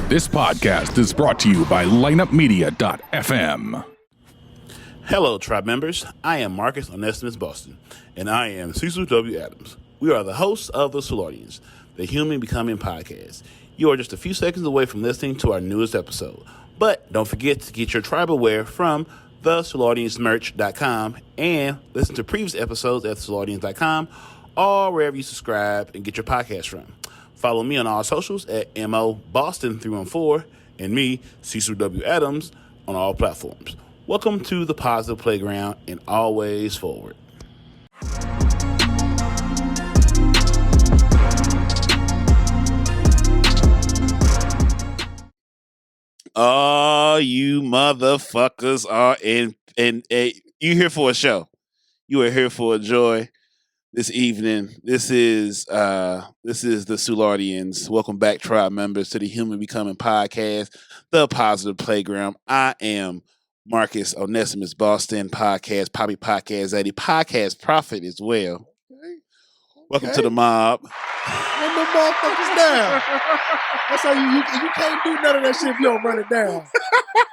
This podcast is brought to you by lineupmedia.fm. Hello, tribe members. I am Marcus Onesimus Boston, and I am Cecil W. Adams. We are the hosts of the Soulardians, the Human Becoming Podcast. You are just a few seconds away from listening to our newest episode. But don't forget to get your tribal wear from thesoulardiansmerch.com and listen to previous episodes at soulardians.com or wherever you subscribe and get your podcast from. Follow me on all socials at MOBoston314 and me, Cecil W. Adams, on all platforms. Welcome to the Positive Playground and always forward. Oh, you motherfuckers are you here for a show. You are here for a joy this evening. This is the Soulardians. Welcome back, tribe members, to the Human Becoming Podcast, the Positive Playground. I am Marcus Onesimus Boston, podcast, Poppy Podcast Eddie, podcast prophet as well. Okay. Welcome to the mob. Run them motherfuckers down. That's how you can't do none of that shit if you don't run it down.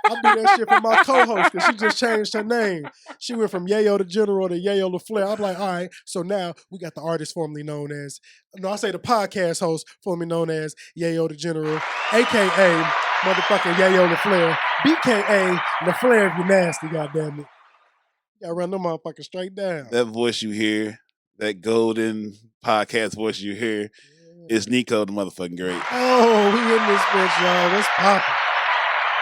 I do that shit for my co-host because she just changed her name. She went from Yayo the General to Yayo the Flair. I'm like, all right, so now we got the artist formerly known as, the podcast host formerly known as Yayo the General, a.k.a. motherfucking Yayo the Flair, b.k.a. the Flair if you're nasty, goddammit. You gotta run them motherfuckers straight down. That voice you hear, that golden podcast voice you hear, is Nico the motherfucking Great. Oh, we in this bitch, y'all. What's poppin'?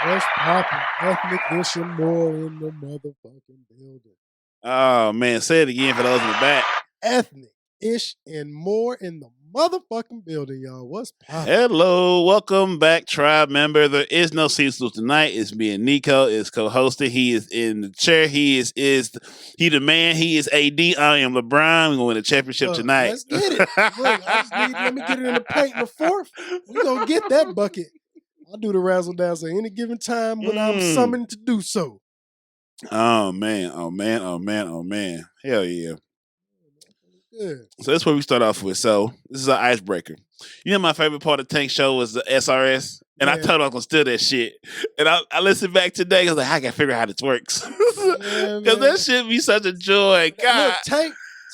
What's poppin'? Ethnicish N More in the motherfucking building. Oh, man. Say it again for those in the back. Ethnicish N More in the motherfucking building, y'all. What's poppin'? Hello. Welcome back, tribe member. There is no Cecil tonight. It's me and Nico is co-hosting. He is in the chair. He the man. He is AD. I am LeBron. We're going to win the championship tonight. Let's get it. Look, let me get it in the paint in the fourth. We're going to get that bucket. I'll do the razzle dazzle at any given time when I'm summoned to do so. Oh, man. Oh, man. Oh, man. Oh, man. Hell yeah. Yeah. So that's where we start off with. So this is our icebreaker. You know, my favorite part of Tank Show was the SRS. And I told him I was going to steal that shit. And I listened back today. I was like, I got to figure out how this works. Because that shit be such a joy. God. Look,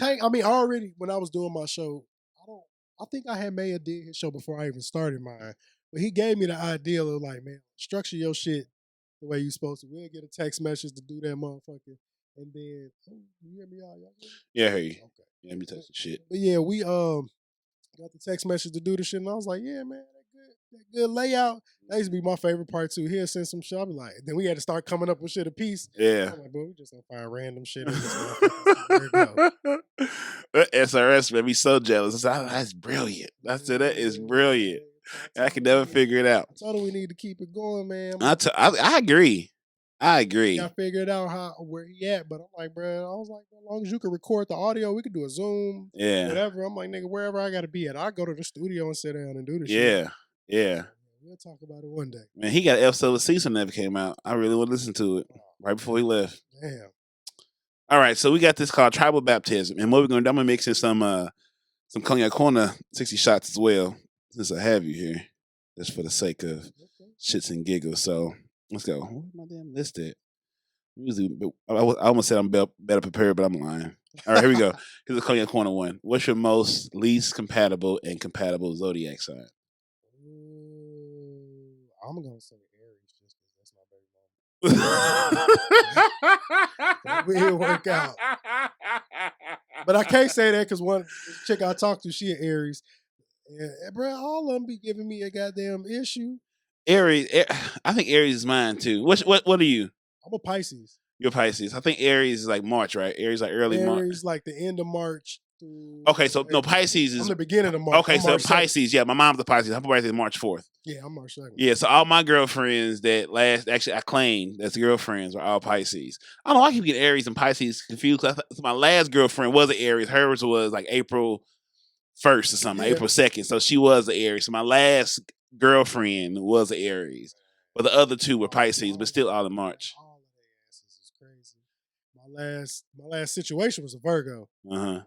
Tank, I mean, already when I was doing my show, I think I had Maya did his show before I even started mine. But he gave me the idea of like, man, structure your shit the way you supposed to. We'll get a text message to do that motherfucker. And then, you hear me y'all? Yeah, I hear you. Okay. Yeah, me touch the shit. But yeah, we got the text message to do the shit. And I was like, yeah, man, that good layout. That used to be my favorite part too. He'll send some shit. I'll be like, then we had to start coming up with shit a piece. Yeah. I'm like, bro, we just gonna find random shit in this motherfucker. SRS made me so jealous. That's brilliant. That is brilliant. I can never figure it out. I told him we need to keep it going, man. I agree. I figure it out where he at, but I'm like, bro, I was like, as long as you can record the audio, we could do a Zoom, whatever. I'm like, nigga, wherever I gotta be at, I go to the studio and sit down and do the shit. Yeah. We'll talk about it one day. Man, he got an episode of Cecil never came out. I really want to listen to it right before he left. Damn. All right, so we got this called Tribal Baptism, and what we're gonna do, I'm gonna mix in some cognac corner 60 shots as well. Since I have you here, just for the sake of shits and giggles. So let's go. Where's my damn list at? Usually, I almost said I'm better prepared, but I'm lying. All right, here we go. Here's the cognac corner one. What's your most least compatible and compatible zodiac sign? I'm gonna say Aries just because that's my baby mama. We'll work out. But I can't say that because one chick I talked to, she an Aries. Yeah, bro, all of them be giving me a goddamn issue. Aries, I think Aries is mine too. What are you? I'm a Pisces. You're Pisces. I think Aries is like March, right? Aries like early March. Aries like the end of March. Okay, so no, Pisces is the beginning of March. Okay, so Pisces, yeah, my mom's a Pisces. Her birthday is March 4th. Yeah, I'm March 2nd. Yeah, so all my girlfriends I claimed as girlfriends were all Pisces. I don't know, I keep getting Aries and Pisces confused. So my last girlfriend was an Aries. Hers was like April 1st or something, April 2nd. So she was an Aries. So my last girlfriend was an Aries. But the other two were Pisces, but still all in March. All of their asses is crazy. My last situation was a Virgo. Uh-huh.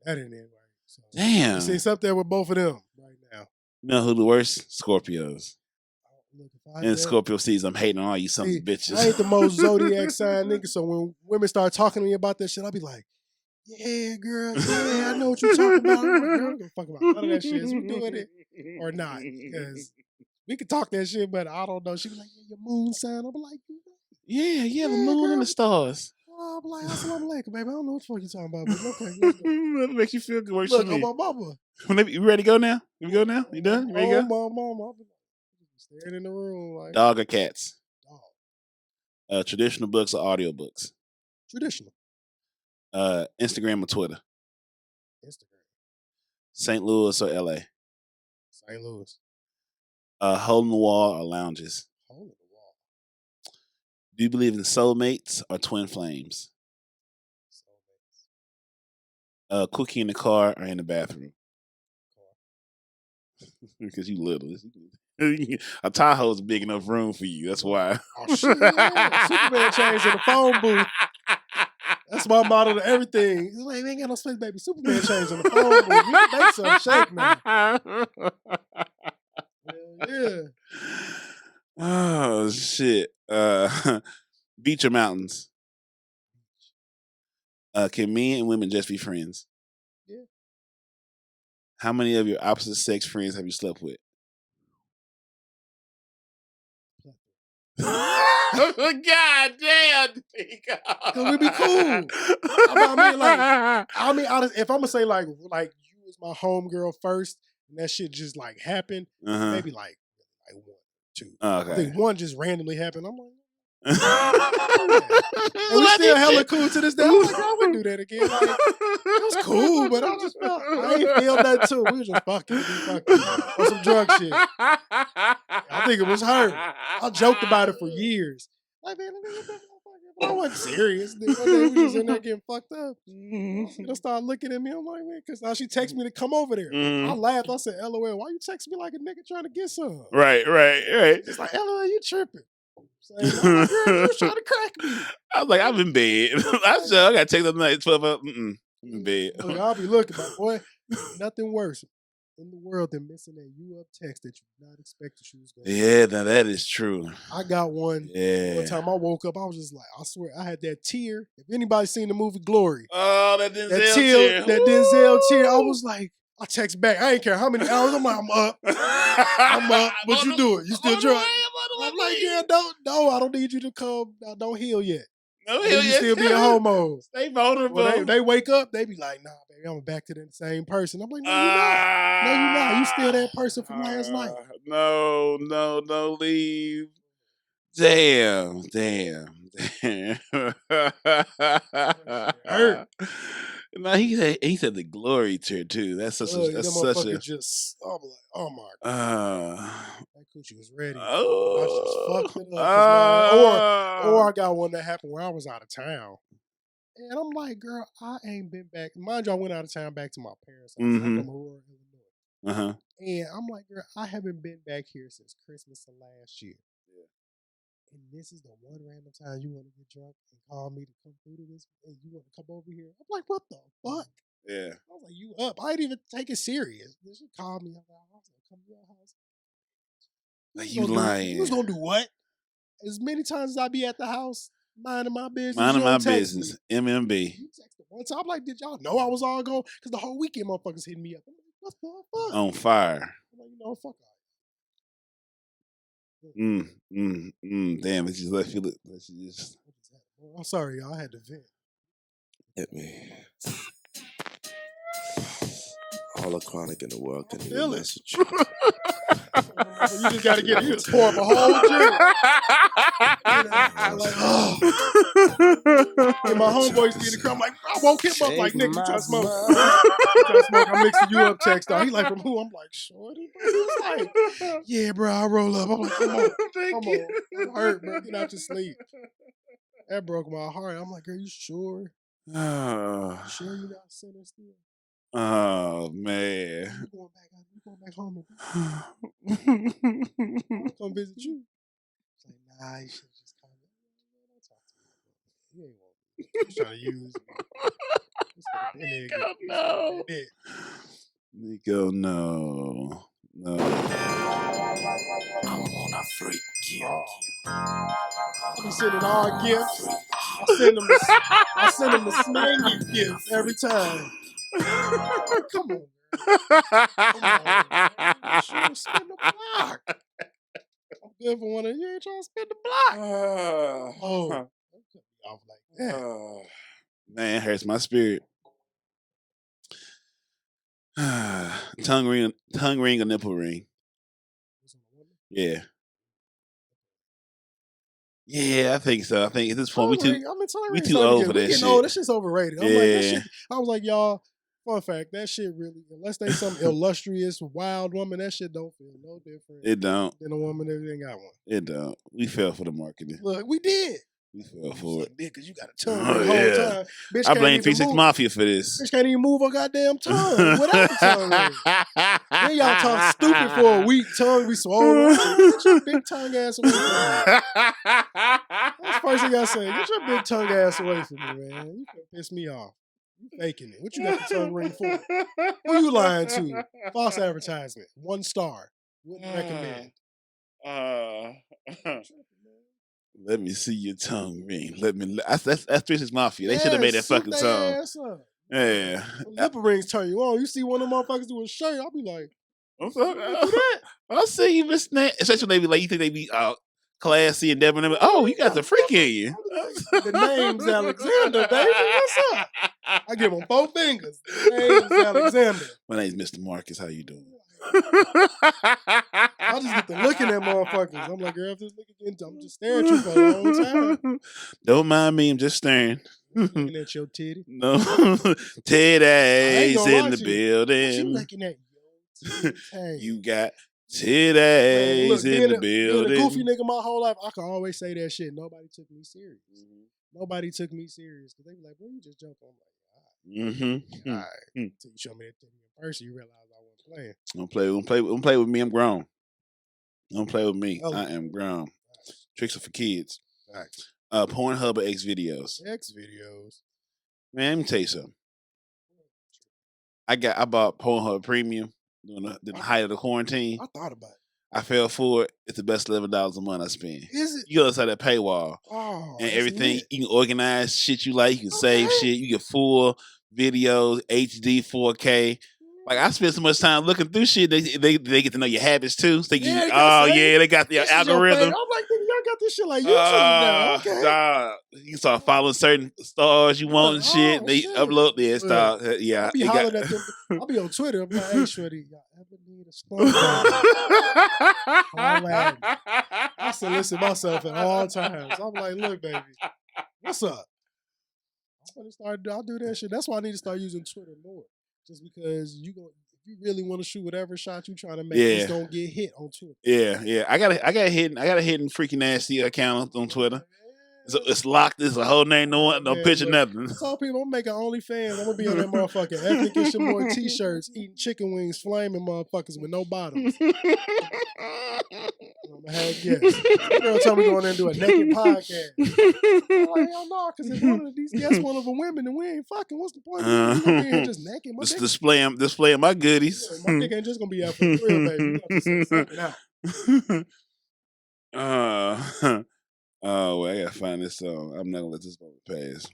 That didn't end right. So, damn. you see, it's up there with both of them right now. You know who the worst? Scorpios. Look, if I In had- Scorpio season, I'm hating on all you sons See, of bitches. I ain't the most zodiac sign nigga, so when women start talking to me about that shit, I'll be like, yeah, girl, yeah, I know what you're talking about. I'm like, girl, I don't give a fuck about none of that shit. Is we doing it or not? Because we could talk that shit, but I don't know. She be like, yeah, your moon sign. I'm like, Yeah, the Yeah, moon and girl. the stars. oh, I'm like, assalamu alaikum, baby. I don't know what the fuck you talking about, but okay, let's go. That makes you feel good. Works Look, for on me. my mama. You ready to go now? You go now? You done? You ready to Oh, go? my mama. I'm staring in the room like, Dog or cats? dog. Traditional books or audio books? Traditional. Instagram or Twitter? Instagram. St. Louis or LA? St. Louis. Hole in the wall or lounges? Hole in the wall. Do you believe in soulmates or twin flames? Soulmates. Cookie in the car or in the bathroom? Because you little. A Tahoe's big enough room for you. That's why. Oh, shit. Yeah. Superman changed in the phone booth. That's my motto to everything. He's like, we ain't got no space, baby. Superman changed in the phone booth. We can make some shake now. Yeah. Oh, shit. Beach or mountains? Can men and women just be friends? Yeah. How many of your opposite sex friends have you slept with? God damn, Cause we be cool. I mean, honest, if I'm gonna say like you was my homegirl first, and that shit just like happened, maybe like one, two. Okay. I think one just randomly happened. I'm like, and we still hella cool to this day. I'm like, I wouldn't do that again. Like, it was cool, but I ain't feel that too. We was just fucking on some drug shit. I think it was her. I joked about it for years. Like, man, I wasn't serious. Then one day we was in there getting fucked up. She'll start looking at me. I'm like, man, because now she texted me to come over there. I laughed. I said, LOL, why you text me like a nigga trying to get some? Right. It's like, LOL, you tripping. I'm like, girl, you was trying to crack me. I was like, I'm in bed. I gotta take the night 12 up. I'm in bed. Look, I'll be looking, my boy. Nothing worse in the world than missing that you up text that you did not expect she was going to. Yeah, now that is true. I got one. Yeah. One time I woke up, I was just like, I swear, I had that tear. If anybody seen the movie Glory, Oh, that Denzel tear. That Denzel tear, I was like, I text back. I ain't care how many hours. I'm like, I'm up. I'm up. What you doing? You still drunk? I'm like, yeah, no, I don't need you to come. Don't heal yet. No you still be a homo. Stay vulnerable. When they wake up, they be like, nah, baby, I'm back to the same person. I'm like, no, you're not. No, you're not. You still that person from last night. No, leave. Damn. Hurt. No, he said the glory tear too. That's such a. Just, I'm like, oh my god. That coochie was ready. I just fucked it up. Or I got one that happened where I was out of town. And I'm like, girl, I ain't been back. Mind you, I went out of town back to my parents' house. I'm from Aurora, Illinois. And I'm like, girl, I haven't been back here since Christmas of last year. Yeah. And this is the one random time you want to get drunk and call me to come through to this, and you want to come over here. I'm like, what the fuck? Yeah. I was like, you up? I didn't even take it serious. She called me. I was like, come to your house. Like, you lying. You was going to do what? As many times as I be at the house, minding my business. Minding my business. MMB. You texted one time. I'm like, did y'all know I was all gone? Because the whole weekend motherfuckers hitting me up. I'm like, what the fuck? On fire. I'm like, you know, fuck off. Damn, it just left you. I'm sorry, y'all. I had to vent. Hit me. All the chronic in the world can feel hear it. message. You just gotta get it. You just pour up a whole drink. I'm like, oh. And my homeboys get in the crowd. I'm like, I woke him up like, nigga, you trying to smoke? I'm mixing you up, text. He like, from who? I'm like, shorty. Bro. He's like, yeah, bro, I roll up. I'm like, come on. I'm hurt, bro. Get out to sleep. That broke my heart. I'm like, are you sure? Sure you not sinner still? Oh man. You going back home? I'll come visit you. It's like, nah, you should just come. Don't talk to me. You ain't want me. He's trying to use me. Nico, no. I wanna freak. I be sending all gifts. I send them the smangy gifts every time. Come on, man. Sure, spin the block. I'm good for one of you. Ain't trying to spin the block. Don't cut me off like that. Man, it hurts my spirit. Tongue ring or nipple ring? Yeah. Yeah, I think so. I think at this point we too old for that shit. Oh, that shit's overrated. I'm like, that shit, I was like, y'all, fun fact, that shit really, unless they some illustrious, wild woman, that shit don't feel no different. It don't. Than a woman that ain't got one. It don't. We fell for the marketing. Look, we did. We fell for it. Because you got a tongue the whole time. Bitch, I blame 3-6 Mafia for this. Bitch can't even move her goddamn tongue without the tongue ring. Then y'all talk stupid for a week. Tongue be swollen. Get your big tongue ass away from me. That's the first thing I say. Get your big tongue ass away from me, man. You can piss me off. You faking it. What you got the tongue ring for? Who you lying to? False advertisement. 1 star. Wouldn't recommend. Let me see your tongue ring. That's 3-6 Mafia. They should have made that fucking song. Yeah. When nipple rings turn you on. You see one of them motherfuckers do a shirt, I'll be like, I'll see you, Miss Nat. Especially when they be like, you think they be classy and Devin. Oh, you got the freak in you. The name's Alexander, baby. What's up? I give him 4 fingers. The name's Alexander. My name's Mr. Marcus. How you doing? I just get to looking at motherfuckers. I'm like, girl, if this nigga getting, I'm just staring at you for a long time. Don't mind me. I'm just staring. Looking at your titty. No. Titties in the building. You looking at your titty. You got titties in the building. Being a goofy nigga my whole life, I can always say that shit. Nobody took me serious. Nobody took me serious. Because they be like, bro, you just jumped on. I'm like, all right. All right. Until you show me that thing in person, you realize I wasn't playing. Don't play with me. I'm grown. Don't play with me. I am grown. Tricks are for kids. Pornhub or X videos. X videos. Man, let me tell you something. I bought Pornhub Premium during the height of the quarantine. I thought about it. I fell for it. It's the best $11 a month I spend. Is it? You go inside that paywall and everything. You can organize shit you like. You can save shit. You get full videos, HD, 4K. Like, I spend so much time looking through shit. They get to know your habits too. So they got their algorithm. I'm like, y'all got this shit like YouTube now. Okay. You start following certain stars you want and shit. They upload their stuff. Yeah. I'll be hollering at them. I'll be on Twitter. I'm like, hey, Shreddy, y'all ever need a sponsor? I solicit myself at all times. I'm like, look, baby, what's up? I'll do that shit. That's why I need to start using Twitter more. Just because if you really want to shoot whatever shot you trying to make, just don't get hit on Twitter. Yeah. I got a hidden freaking nasty account on Twitter. It's locked. It's a whole name, no picture, nothing. I told people I'm making OnlyFans. I'm gonna be on that motherfucking Ethnicish N More t-shirts, eating chicken wings, flaming motherfuckers with no bottoms. I'm gonna have guests. Girl told me going there and do a naked podcast. I'm like, hell no, because if one of these guests one of them women and we ain't fucking, what's the point? We gonna be here just naked. Just displaying my goodies. Yeah, my dick ain't just gonna be out for the real, baby. You have to suck it out. Oh, well, I gotta find this song. I'm not gonna let this moment pass.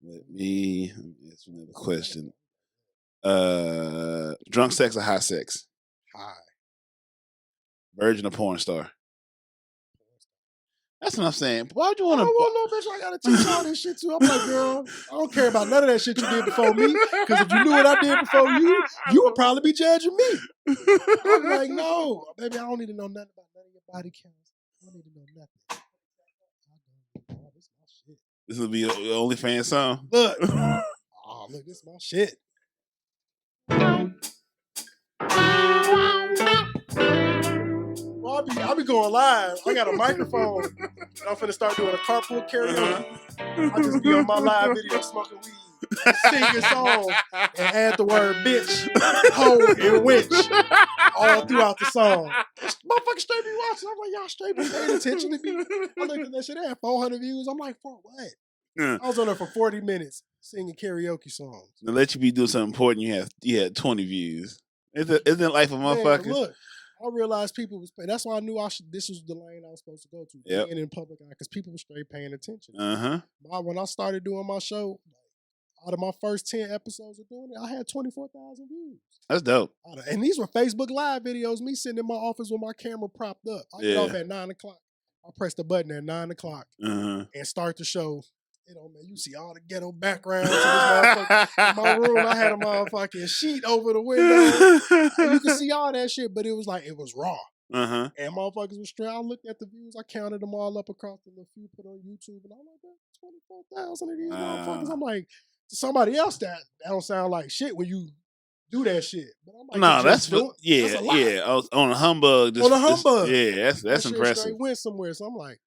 Let me ask another question. Drunk sex or high sex? High. Virgin or porn star? That's what I'm saying. Why would you want to? I don't want no bitch. I gotta teach all this shit too. I'm like, girl, I don't care about none of that shit you did before me. Because if you knew what I did before you would probably be judging me. I'm like, no, baby, I don't need to know nothing about none of your body counts. I don't need to know nothing. Oh, this is my shit. This will be your OnlyFans song. Look. Oh, look, this is my shit. Well, I'll be going live. I got a microphone. I'm finna start doing a carpool karaoke. I'll just be on my live video smoking weed, sing a song, and add the word bitch, hoe, and witch all throughout the song. Motherfuckers straight be watching. I'm like, y'all straight be paying attention to me. I looked at that shit. They had 400 views. I'm like, for what? I was on there for 40 minutes singing karaoke songs. To let you be doing something important, you had 20 views. Isn't life a motherfucker? Man, look, I realized people was paying. That's why I knew this was the lane I was supposed to go to. Yep. Being in public eye, because people were straight paying attention. Uh-huh. When I started doing my show, out of my first 10 episodes of doing it, I had 24,000 views. That's dope. And these were Facebook Live videos, me sitting in my office with my camera propped up. I get off at 9 o'clock. I press the button at 9 o'clock and start the show. You know, man, you see all the ghetto backgrounds in this motherfucker. In my room, I had a motherfucking sheet over the window. And you could see all that shit, but it was like, it was raw. And motherfuckers was straight. I looked at the views. I counted them all up across the little few put on YouTube. And I'm like, 24,000 of these motherfuckers. I'm like, to somebody else, that don't sound like shit when you do that shit. But I'm like, no, that's a lot. on a humbug. On a humbug. That's that impressive. Straight went somewhere. So I'm like,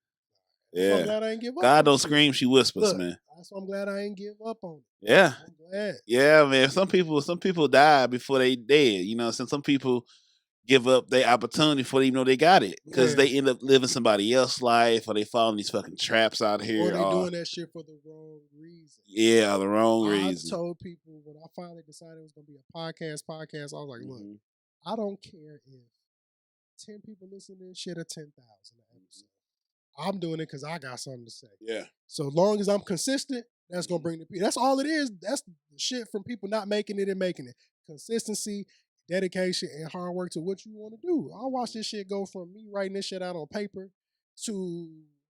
yeah. I'm glad I ain't give up. God don't scream, she whispers, Look, man. So I'm glad I ain't give up on it. Yeah. I'm glad. Yeah, man. Some people die before they dead. You know, some people give up their opportunity before they even know they got it. Because they end up living somebody else's life, or they fall in these fucking traps out here. Or they doing that shit for the wrong reason. Yeah, the wrong reason. I told people when I finally decided it was going to be a podcast, I was like, look, I don't care if 10 people listen to this shit or 10,000 an episode. I'm doing it because I got something to say. Yeah. So long as I'm consistent, that's going to bring the people. That's all it is. That's the shit from people not making it and making it. Consistency, dedication, and hard work to what you want to do. I watch this shit go from me writing this shit out on paper to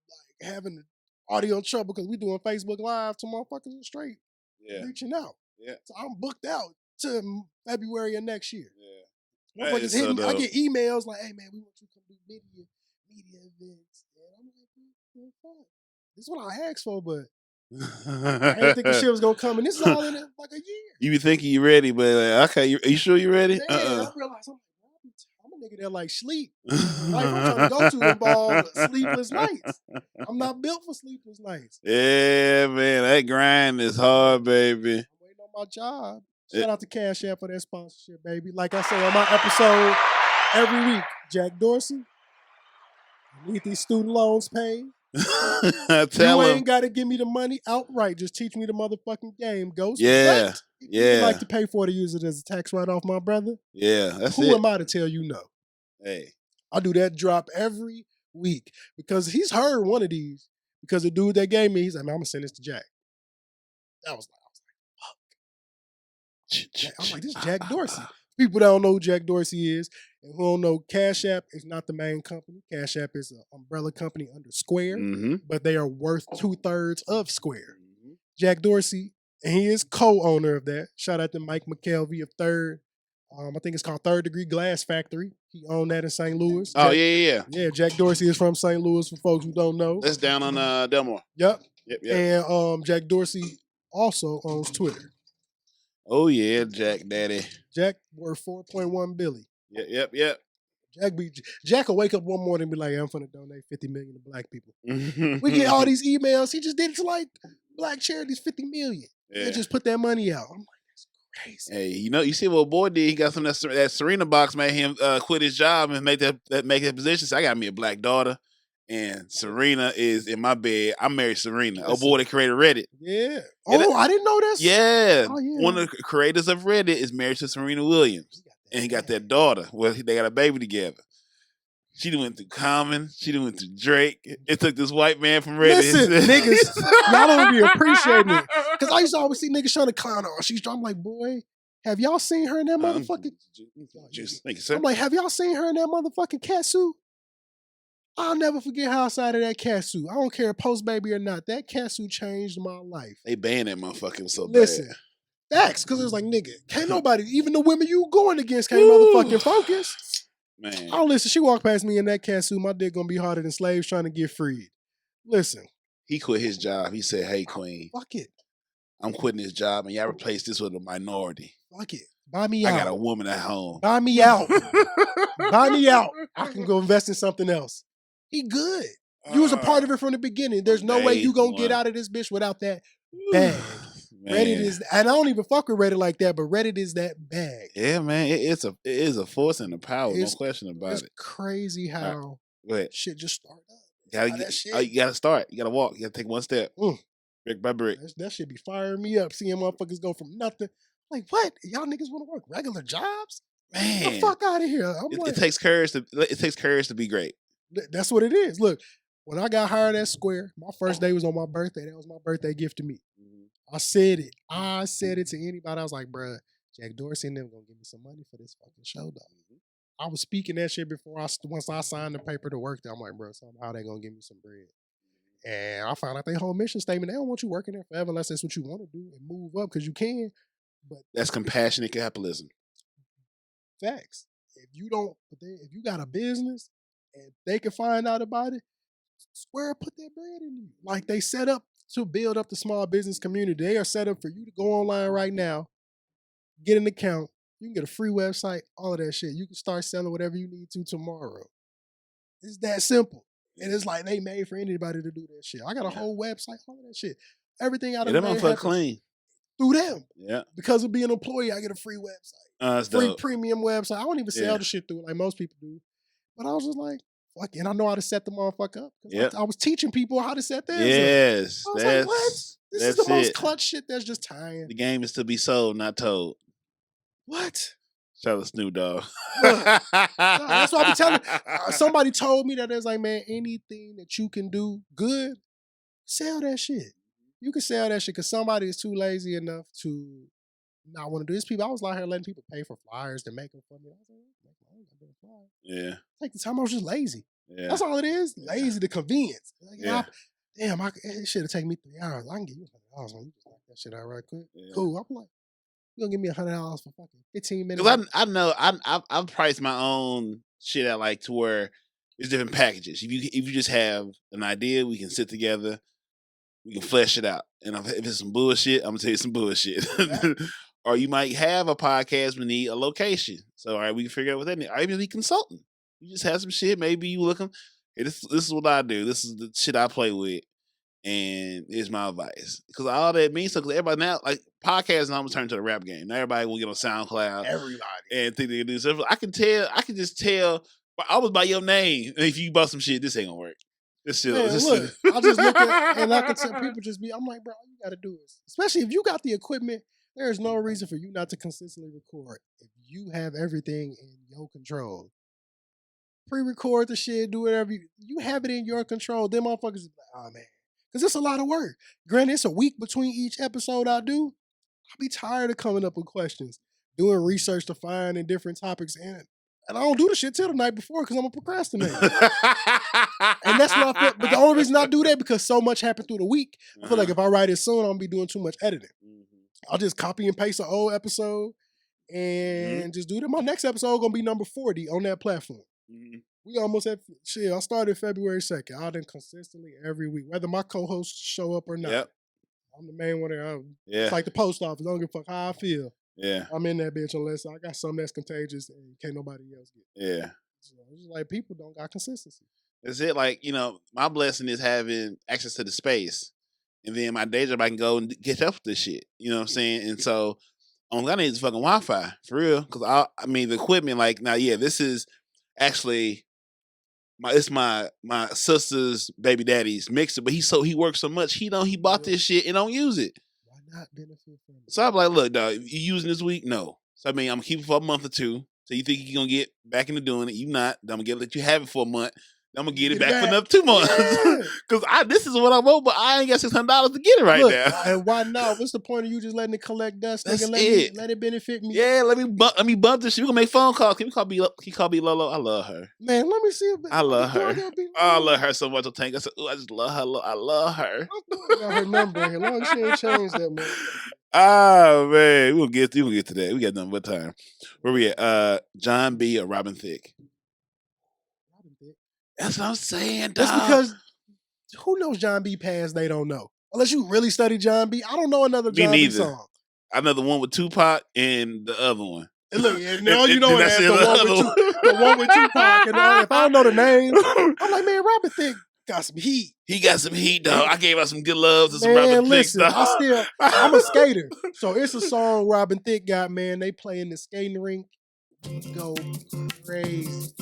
like having audio trouble because we doing Facebook Live to motherfuckers straight reaching out. Yeah. So I'm booked out to February of next year. Yeah. Motherfuckers hitting me. I get emails like, hey man, we want you to come do media events. And I'm like, fuck. This is what I asked for, but I didn't think the shit was gonna come, and this is all in like a year. You be thinking you ready, but like, okay, are you sure you ready? Yeah, I realized I'm a nigga that like sleep. Like I'm trying to go to involve sleepless nights. I'm not built for sleepless nights. Yeah, man, that grind is hard, baby. I'm waiting on my job. Shout out to Cash App for that sponsorship, baby. Like I say on my episode every week, Jack Dorsey, I need these student loans paid. You ain't got to give me the money outright. Just teach me the motherfucking game, Ghost. Yeah. You like to pay for it to use it as a tax write-off, my brother? Yeah, that's Who am I to tell you no? Hey. I do that drop every week because he's heard one of these because the dude that gave me, he's like, man, I'm going to send this to Jack. I was like, fuck. I'm like, this is Jack Dorsey. People that don't know who Jack Dorsey is and who don't know, Cash App is not the main company. Cash App is an umbrella company under Square, but they are worth 2/3 of Square. Jack Dorsey, and he is co-owner of that. Shout out to Mike McKelvey of Third. I think it's called Third Degree Glass Factory. He owned that in St. Louis. Oh, Yeah, Jack Dorsey is from St. Louis for folks who don't know. That's down on Delmore. Yep. And Jack Dorsey also owns Twitter. Oh, yeah, Jack Daddy. Jack worth 4.1 billion. Yep. Jack will wake up one morning and be like, I'm finna donate 50 million to black people. We get all these emails. He just did it to like black charities, 50 million. Yeah. They just put that money out. I'm like, that's crazy. Hey, you see what boy did? He got some of that Serena box made him quit his job and make that position. So I got me a black daughter. And Serena is in my bed. I married Serena. Oh boy, that created Reddit. Yeah. Oh, I didn't know this. Yeah. Oh, yeah. One of the creators of Reddit is married to Serena Williams. And he got that daughter. Well, they got a baby together. She done went through Common. She done went through Drake. It took this white man from Reddit. Listen, niggas, y'all don't be appreciating it. Because I used to always see niggas trying to clown her. I'm like, boy, have y'all seen her in that motherfucking... I'm like, have y'all seen her in that motherfucking cat suit? I'll never forget how outside of that cat suit. I don't care if post baby or not. That cat suit changed my life. They banned that motherfucker so Listen, bad. facts, because it was like, nigga, can't nobody, even the women you going against can't motherfucking focus. Man. Oh, listen, she walked past me in that cat suit. My dick gonna be harder than slaves trying to get freed. Listen. He quit his job. He said, hey, queen. Fuck it. I'm quitting this job, and y'all replace this with a minority. Fuck it. Buy me out. I got a woman at home. Buy me out. Buy me out. I can go invest in something else. He good. You was a part of it from the beginning. There's no way you gonna get out of this bitch without that bag. Man. Reddit is, and I don't even fuck with Reddit like that, but Reddit is that bag. Yeah, man. It is a force and a power. No question about it. It's crazy how shit just started up. You gotta start. You gotta walk. You gotta take one step. Brick by brick. That should be firing me up, seeing motherfuckers go from nothing. Like, what? Y'all niggas want to work regular jobs? Man, the fuck out of here. it takes courage to be great. That's what it is. Look, when I got hired at Square, my first day was on my birthday. That was my birthday gift to me. I said it. To anybody. I was like, bruh, Jack Dorsey and them gonna give me some money for this fucking show, though. I was speaking that shit before once I signed the paper to work there. I'm like, bro, somehow they gonna give me some bread. And I found out their whole mission statement, they don't want you working there forever unless that's what you want to do and move up because you can. But that's compassionate capitalism. Facts. If you got a business and they can find out about it, Square put that bread in you. Like they set up to build up the small business community. They are set up for you to go online right now, get an account, you can get a free website, all of that shit. You can start selling whatever you need to tomorrow. It's that simple. And it's like they made for anybody to do that shit. I got a whole website, all of that shit. Everything out of them motherfuckers clean. Through them. Yeah. Because of being an employee, I get a free website. Free dope. Premium website. I don't even sell the shit through it like most people do. But I was just like, fuck it. And I know how to set the motherfucker up. Yep. I was teaching people how to set theirs up. Yes. I was like, what? This is the most clutch shit that's just tying. The game is to be sold, not told. What? Shout out to Snoop Dogg. That's what I be telling. Somebody told me that there's like, man, anything that you can do good, sell that shit. You can sell that shit because somebody is too lazy enough to not want to do this. People, I was out here letting people pay for flyers to make them for me. I was like, yeah. Take the time. I was just lazy. Yeah. That's all it is. Lazy to convenience. Like, yeah. It should have taken me 3 hours. I can give you $100 when you just knock that shit out right quick. Yeah. Cool. I'm like, you gonna give me $100 for fucking 15 minutes? Because I know I've priced my own shit out like to where it's different packages. If you just have an idea, we can sit together, we can flesh it out. And if it's some bullshit, I'm gonna tell you some bullshit. Or you might have a podcast but need a location. So all right, we can figure out what that needs. Or even be consultant. You just have some shit. Maybe you looking. Hey, this is what I do. This is the shit I play with. And here's my advice. Because all that means, because everybody now, like, podcasts now turn to the rap game. Now everybody will get on SoundCloud. Everybody. And think they can do stuff. I can just tell, I was by your name. And if you bought some shit, this ain't gonna work. This shit. Man, look, I just look at and I can tell people I'm like, bro, all you gotta do is, especially if you got the equipment, there is no reason for you not to consistently record. If you have everything in your control. Pre-record the shit, do whatever you have it in your control. Them motherfuckers is like, oh man. Because it's a lot of work. Granted, it's a week between each episode I do. I'll be tired of coming up with questions, doing research to find in different topics. And I don't do the shit till the night before because I'm a procrastinator. And that's what I feel. But the only reason I do that because so much happened through the week. I feel like if I write it soon, I'm going to be doing too much editing. I'll just copy and paste an old episode and just do that. My next episode going to be number 40 on that platform. We almost at shit. I started February 2nd. I done consistently every week, whether my co-hosts show up or not. Yep. I'm the main one there. It's like the post office. I don't give a fuck how I feel. Yeah. I'm in that bitch unless I got something that's contagious and can't nobody else get. Yeah. So it's just like people don't got consistency. That's it. Like, my blessing is having access to the space. And then my day job, I can go and get up with this shit. You know what I'm saying? And so, I need is fucking Wi-Fi, for real. Because, the equipment, like, now, this is actually... It's my sister's baby daddy's mixer, but he works so much. He bought this shit and don't use it. Why not benefit from it? So I'm like, look, dog, you using this week? No. So I'm gonna keep it for a month or two. So you think you're gonna get back into doing it? You not. I'm gonna let you have it for a month. I'm gonna get it back for another 2 months. Because this is what I want, but I ain't got $600 to get it right now. And why not? What's the point of you just letting it collect dust? That's let it benefit me. Yeah, let me bump this shit. We gonna make phone calls. Can you call me Lolo? I love her. Man, let me see. I love her. I love her so much. I said, I just love her. I love her. I got her number here. Long as she ain't changed that, man. Oh man, we'll get to that. We got nothing but time. Where we at? John B. or Robin Thicke? That's what I'm saying, dog. That's because who knows John B. past they don't know. Unless you really study John B. I don't know another John B. song. I know the one with Tupac and the other one. And look, now you know what the one with Tupac. And if I don't know the name, I'm like, man, Robin Thicke got some heat. He got some heat, dog. I gave out some good love to some Robin Thicke, dog. I'm a skater. So it's a song Robin Thicke got, man. They play in the skating rink. Go crazy.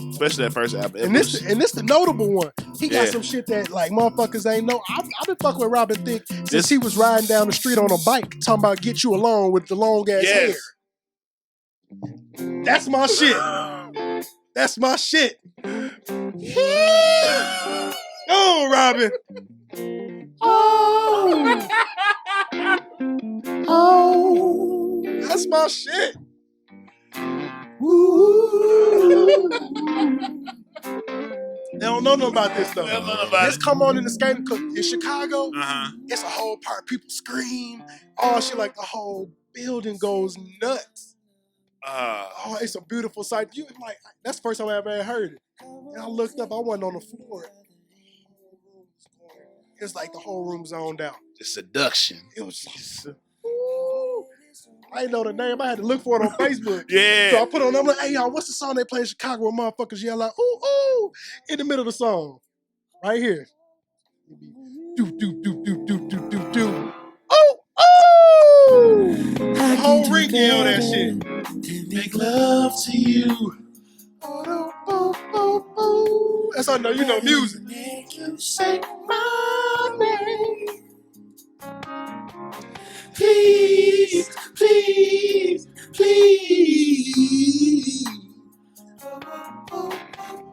Especially that first album. And this the notable one. He got some shit that like motherfuckers ain't know. I've been fucking with Robin Thicke since he was riding down the street on a bike talking about get you along with the long ass hair. That's my shit. That's my shit. Oh, Robin. Oh. Oh. That's my shit. They don't know nothing about this though. They don't know nothing about This it. come on in the skating club in Chicago. Uh-huh. It's a whole part. People scream. Oh shit! Like the whole building goes nuts. Oh, it's a beautiful sight. You like that's the first time I ever heard it. And I looked up. I wasn't on the floor. It's like the whole room zoned out. Just seduction. It was just. I didn't know the name. I had to look for it on Facebook. Yeah. So I put on. I'm like, hey y'all, what's the song they play in Chicago where motherfuckers yell like, ooh ooh, in the middle of the song, right here. Do do do do do do do do. Oh oh. The whole ring yell that shit. Make love to you. Oh, oh, oh, oh. That's how I know you know music. Make you say my name. Please, please, please.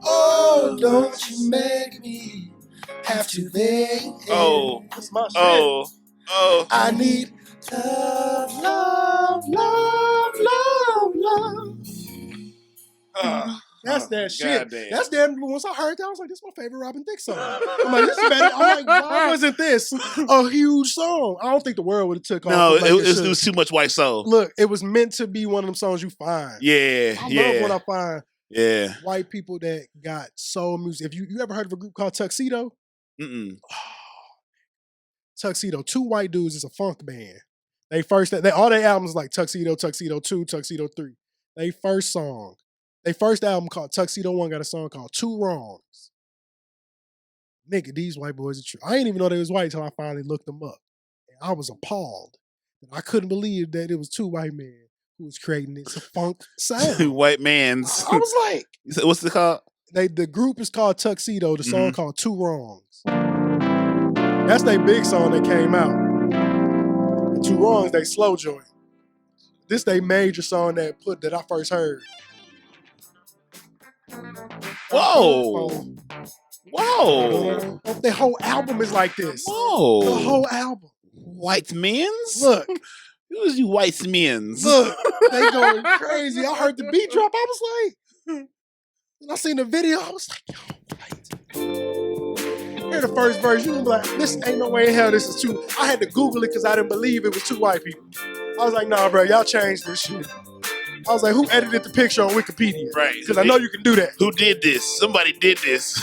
Oh, don't you make me have to beg. Oh, That's my shit. oh. I need love, love, love, love, love. That's that shit. Goddamn. That's that. Once I heard that, I was like, "This is my favorite Robin Thicke song." I'm like, "This is better." I'm like, "Why wasn't this a huge song?" I don't think the world would have took off. No, like it should. was too much white soul. Look, it was meant to be one of them songs you find. Yeah, I love when I find yeah. white people that got soul music. If you ever heard of a group called Tuxedo? Mm-mm. Tuxedo, two white dudes is a funk band. All their albums like Tuxedo, Tuxedo 2, Tuxedo 3. They first album called Tuxedo 1 got a song called Two Wrongs. Nigga, these white boys are true. I didn't even know they was white until I finally looked them up. And I was appalled. I couldn't believe that it was two white men who was creating this funk sound. White man's. I was like, What's it called? The group is called Tuxedo, the song called Two Wrongs. That's their big song that came out. The Two Wrongs, they slow joint. This they major song that I first heard. Whoa. Whoa. The whole album is like this. Whoa. The whole album. White men's? Look. Who's you white men's? Look. They going crazy. I heard the beat drop. I was like, when I seen the video, I was like, yo, white. Hear the first verse, you gonna be like, this ain't no way in hell this is two. I had to Google it because I didn't believe it was two white people. I was like, nah, bro, y'all changed this shit. I was like, who edited the picture on Wikipedia? Right. Because I know you can do that. Who did this? Somebody did this.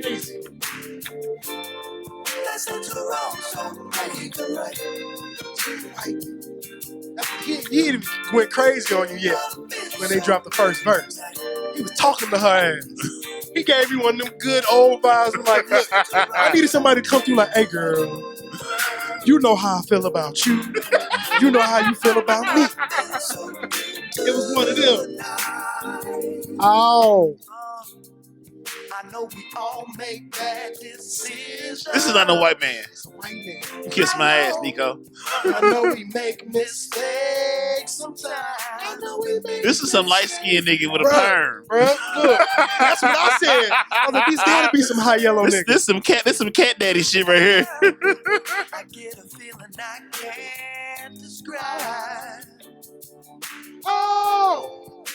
Crazy. He didn't went crazy on you yet when they dropped the first verse. He was talking to her ass. He gave you one of them good old vibes. Like, look, I needed somebody to come through like, hey girl, you know how I feel about you. You know how you feel about me. It was one of them. Oh. I know we all make bad decisions. This is not no white man. It's a white man. Kiss my ass, Nico. I know we make mistakes sometimes. I know we make This is some light-skinned nigga with a Bruh, perm. Bruh, look, that's what I said. I was like, these gotta be some high yellow niggas. This some cat daddy shit right here. I get a feeling I can't describe. Oh,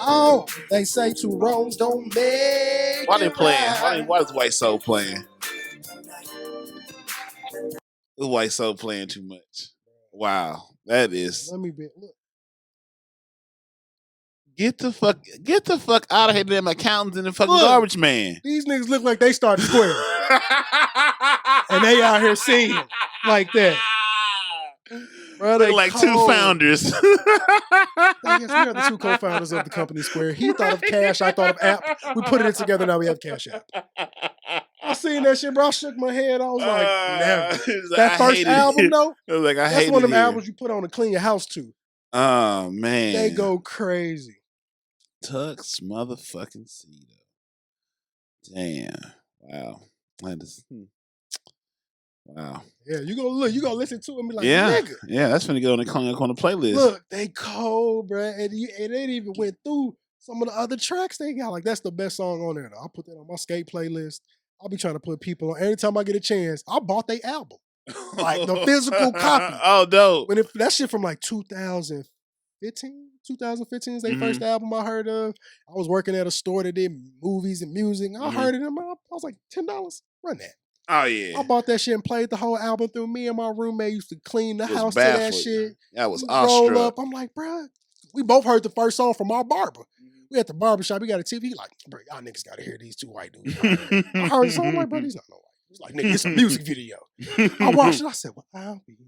oh, they say two wrongs don't make Why they it playing? right. Why is White Soul playing? This White Soul playing too much. Wow, that is. Let me be. Look. Get the fuck out of here, them accountants and the fucking Look. garbage man. These niggas look like they started square. And they out here singing like that. Bro, Look like two founders. Yes, we are the two co-founders of the company Square. He thought of Cash, I thought of App. We put it together, now we have Cash App. I seen that shit, bro. I shook my head. I was like, never. That first album, though, I was like, I that's hate one of it them here. albums you put on to clean your house to. Oh man, They go crazy. Tux motherfucking Cito. Damn. Wow. That is, wow. Yeah, you gonna listen to it and be like, Yeah. nigga. Yeah, that's gonna go on the playlist. Look, they cold, bruh. And they didn't even went through some of the other tracks they got. Like, that's the best song on there. Though. I'll put that on my skate playlist. I'll be trying to put people on. Every time I get a chance, I bought their album. Like, the physical copy. Oh, dope. When that shit from like 2015? 2015 is their first album I heard of. I was working at a store that did movies and music. I heard it. I was like, $10. Run that. Oh, yeah. I bought that shit and played the whole album through. Me and my roommate used to clean the house to that shit. That was roll awestruck. up. I'm like, bruh, we both heard the first song from our barber. We at the barbershop. We got a TV. Like, bro, y'all niggas got to hear these two white dudes. I heard the song. I'm like, bro, these not no white. He's like, nigga, it's a music video. I watched it. I said, well, I'll be there.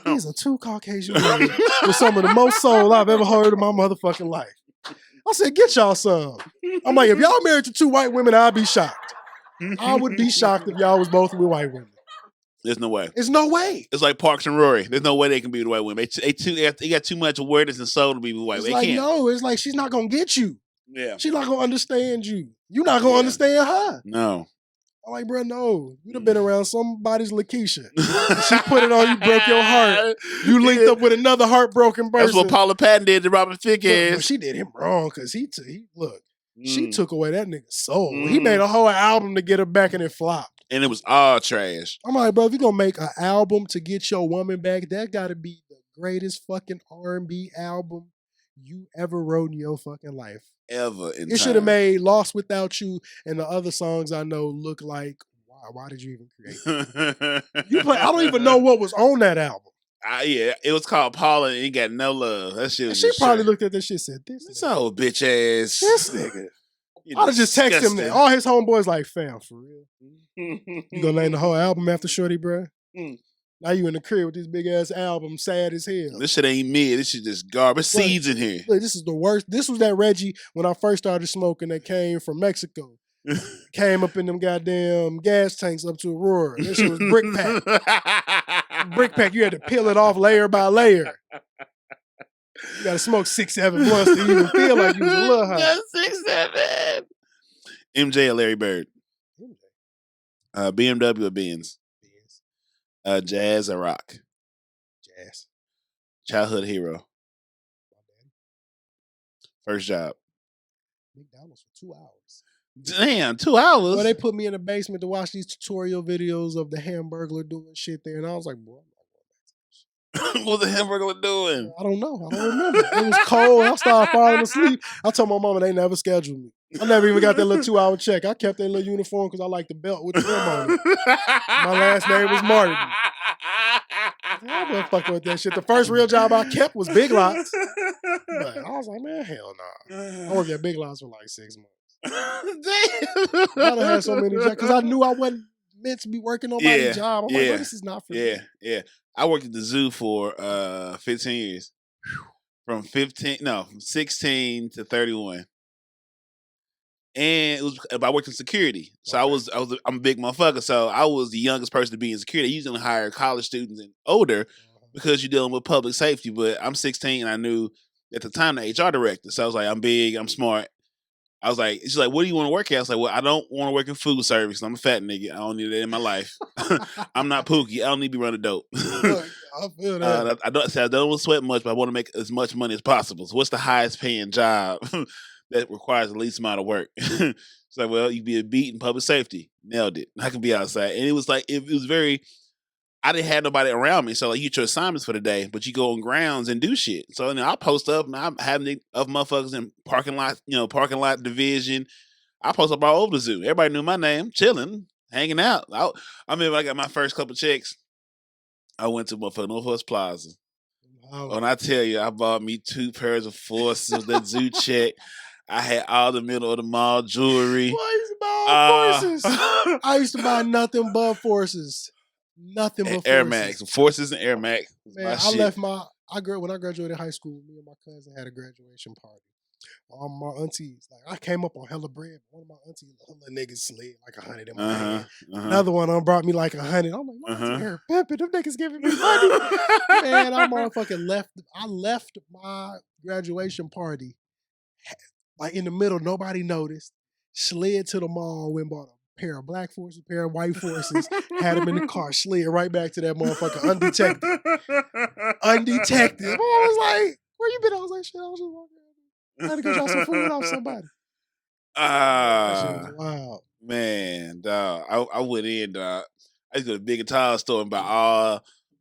These are two Caucasian women with some of the most soul I've ever heard in my motherfucking life. I said, get y'all some. I'm like, if y'all married to two white women, I'd be shocked. I would be shocked if y'all was both with white women. There's no way. There's no way. It's like Parks and Rory. There's no way they can be with white women. They got too much awareness and soul to be with white women. It's like, no, it's like she's not going to get you. Yeah. She's not going to understand you. You're not going to understand her. No. I'm like, bro, no. You'd have been around somebody's Lakeisha. She put it on you, broke your heart. You linked up with another heartbroken person. That's what Paula Patton did to Robin Thicke ass. She did him wrong because she took away that nigga's soul. He made a whole album to get her back and it flopped. And it was all trash. I'm like, bro, if you're going to make an album to get your woman back, that got to be the greatest fucking R&B album you ever wrote in your fucking life. Ever. It should have made Lost Without You and the other songs I know look like, why did you even create that? I don't even know what was on that album. Yeah, it was called Paula and it got no love. That shit was she probably looked at this shit and said, this old bitch ass. This nigga. I'd have just texted him that. All his homeboys like, fam, for real? You gonna name the whole album after Shorty, bro? Now you in the crib with this big ass album, sad as hell. This shit ain't mid. This shit just garbage seeds in here. Look, this is the worst. This was that Reggie when I first started smoking that came from Mexico. Came up in them goddamn gas tanks up to Aurora. This shit was brick pack. Brick pack. You had to peel it off layer by layer. You gotta smoke 6-7 blunts to even feel like you was a little high. 6-7. MJ or Larry Bird? BMW or Benz? Jazz or rock? Jazz. Childhood hero? First job? McDonald's for 2 hours. Damn, 2 hours? Well, they put me in the basement to watch these tutorial videos of the Hamburglar doing shit there, and I was like, boy, what the Hamburglar doing? I don't know. I don't remember. It was cold. I started falling asleep. I told my mama they never scheduled me. I never even got that little 2-hour check. I kept that little uniform because I like the belt with the M on it. My last name was Martin. I wasn't fucking with that shit. The first real job I kept was Big Lots. But I was like, man, hell nah. I worked at Big Lots for like 6 months. Damn. I done had so many jobs because I knew I wasn't meant to be working nobody's job. I'm like, well, this is not for me. Yeah. I worked at the zoo for 15 years. From 16 to 31. And I worked in security. So I'm a big motherfucker. So I was the youngest person to be in security. They usually hire college students and older because you're dealing with public safety. But I'm 16 and I knew at the time the HR director. So I was like, I'm big, I'm smart. I was like, she's like, what do you want to work at? I was like, well, I don't want to work in food service. I'm a fat nigga. I don't need that in my life. I'm not Pookie. I don't need to be running dope. Look, I feel that. I don't want to sweat much, but I want to make as much money as possible. So what's the highest paying job that requires the least amount of work? It's like, well, you can be a beat in public safety. Nailed it. I can be outside. And it was like, it was very, I didn't have nobody around me. So like, you get your assignments for the day, but you go on grounds and do shit. So then I'll post up and I'm having of motherfuckers in parking lot division. I post up all over the zoo. Everybody knew my name, chilling, hanging out. I remember I got my first couple checks. I went to motherfucking Northwest Plaza. When I tell you, I bought me 2 pairs of forces with that zoo check. I had all the middle of the mall jewelry. Boy, I used to buy all forces. I used to buy nothing but forces. Nothing but forces. Air Max. Forces and Air Max. Man, when I graduated high school, me and my cousin had a graduation party. All my aunties, like I came up on hella bread. One of my aunties, little niggas slid like 100 in my hand. Another one brought me like 100. I'm like, my auntie here pimping. Them niggas giving me money. Man, I motherfucking left. I left my graduation party like in the middle, nobody noticed. Slid to the mall, went and bought a pair of black forces, a pair of white forces, had them in the car, slid right back to that motherfucker undetected. Undetected. I was like, where you been? I was like, shit, I was just walking around. I had to go drop some food off somebody. That shit was wild. Man, dog. I went in, dog. I used to go to the Big and Tall store and buy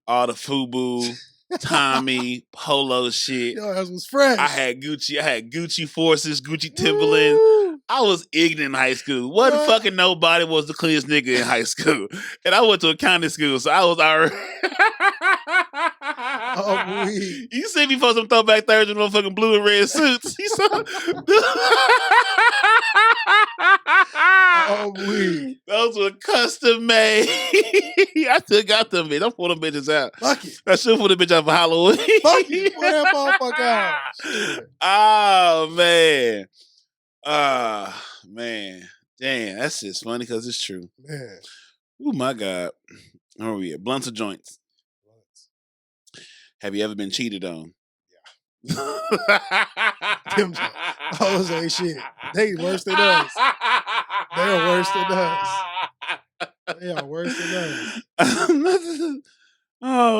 all the FUBU, Tommy, Polo shit. Yo, that was fresh. I had Gucci forces, Gucci Timberland. I was ignorant in high school. Wasn't fucking nobody was the cleanest nigga in high school. And I went to accounting school, so I was already... You see me for some throwback Thursday motherfucking blue and red suits. You saw... Those were custom made. I still got them, bitch. I'm pulling them bitches out. Fuck it. I should put the bitch out for Halloween. Fuck it. Pull that motherfucker out. Shit. Oh, man. Man. Damn, that's just funny because it's true. Man. Oh, my God. Where are we at? Blunts or joints? Blunts. Have you ever been cheated on? Them hoes ain't shit. They worse than us. They are worse than us. They are worse than us.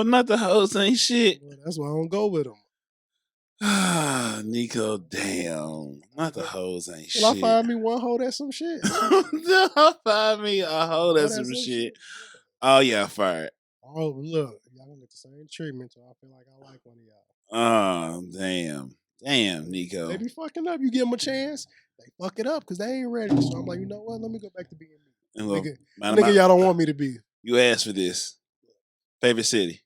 Not the hoes ain't shit. Well, that's why I don't go with them. Nico, damn. Not the hoes ain't shit. Well, I find me one hoe that's some shit. I find me a hoe that's some shit. Oh, yeah, fired. Oh, look. Y'all don't get the same treatment, so I feel like I like one of y'all. Oh, damn. Damn, Nico. They be fucking up. You give them a chance, they fuck it up because they ain't ready. So I'm like, you know what? Let me go back to being me. Nigga, y'all don't want me to be. You asked for this. Favorite city?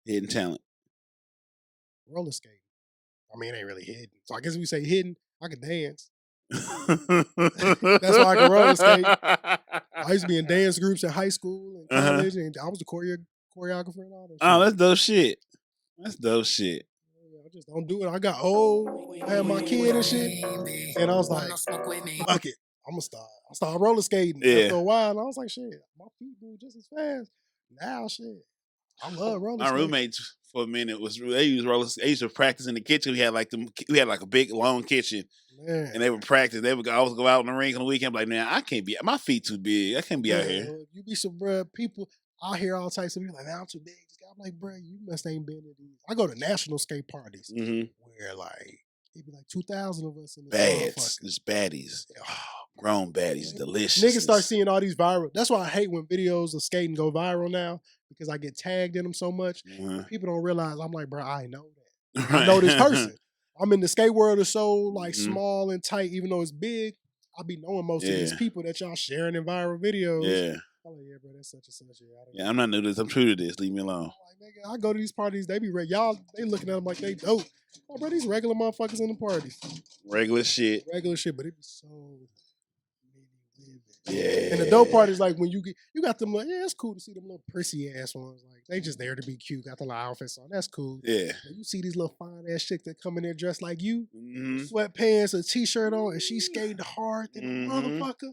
Hidden talent. Roller skating. I mean, it ain't really hidden. So I guess if we say hidden, I can dance. That's why I can roller skate. I used to be in dance groups in high school and college, and I was the choreographer and all that shit. Oh, that's dope shit. That's dope shit. I just don't do it. I got old. I had my kid and shit. And I was like, fuck it. I'm going to start. I started roller skating after a while. And I was like, shit, my feet move just as fast. Now, shit, I love roller skating. My roommates for a minute they used roller. They used to practice in the kitchen. We had like a big long kitchen, man. And they would practice. They would always go out in the ring on the weekend. Like, man, I can't be. My feet too big. I can't be out here. You be some bruh, people. I hear all types of people like, man, I'm too big. I'm like, bruh, you must ain't been to these. I go to national skate parties where like it'd be like 2,000 of us in the bads, just baddies, grown baddies, delicious. Niggas start seeing all these viral. That's why I hate when videos of skating go viral now because I get tagged in them so much. People don't realize I'm like, bro, I know that. Right. I know this person. I'm in the skate world is so like small and tight, even though it's big. I be knowing most of these people that y'all sharing in viral videos. Yeah. I'm like, yeah, bro, that's such and such. Yeah, I'm not new to this. I'm true to this. Leave me alone. Like, nigga, I go to these parties. They be y'all. They looking at them like they dope. Oh, bro, these regular motherfuckers in the parties. Regular shit, but it be so. Yeah. And the dope part is like when you got them like, yeah, it's cool to see them little prissy ass ones. Like they just there to be cute, got the little outfits on. That's cool. Yeah. But you see these little fine ass chicks that come in there dressed like you, sweatpants, a t-shirt on, and she skating hard than a motherfucker.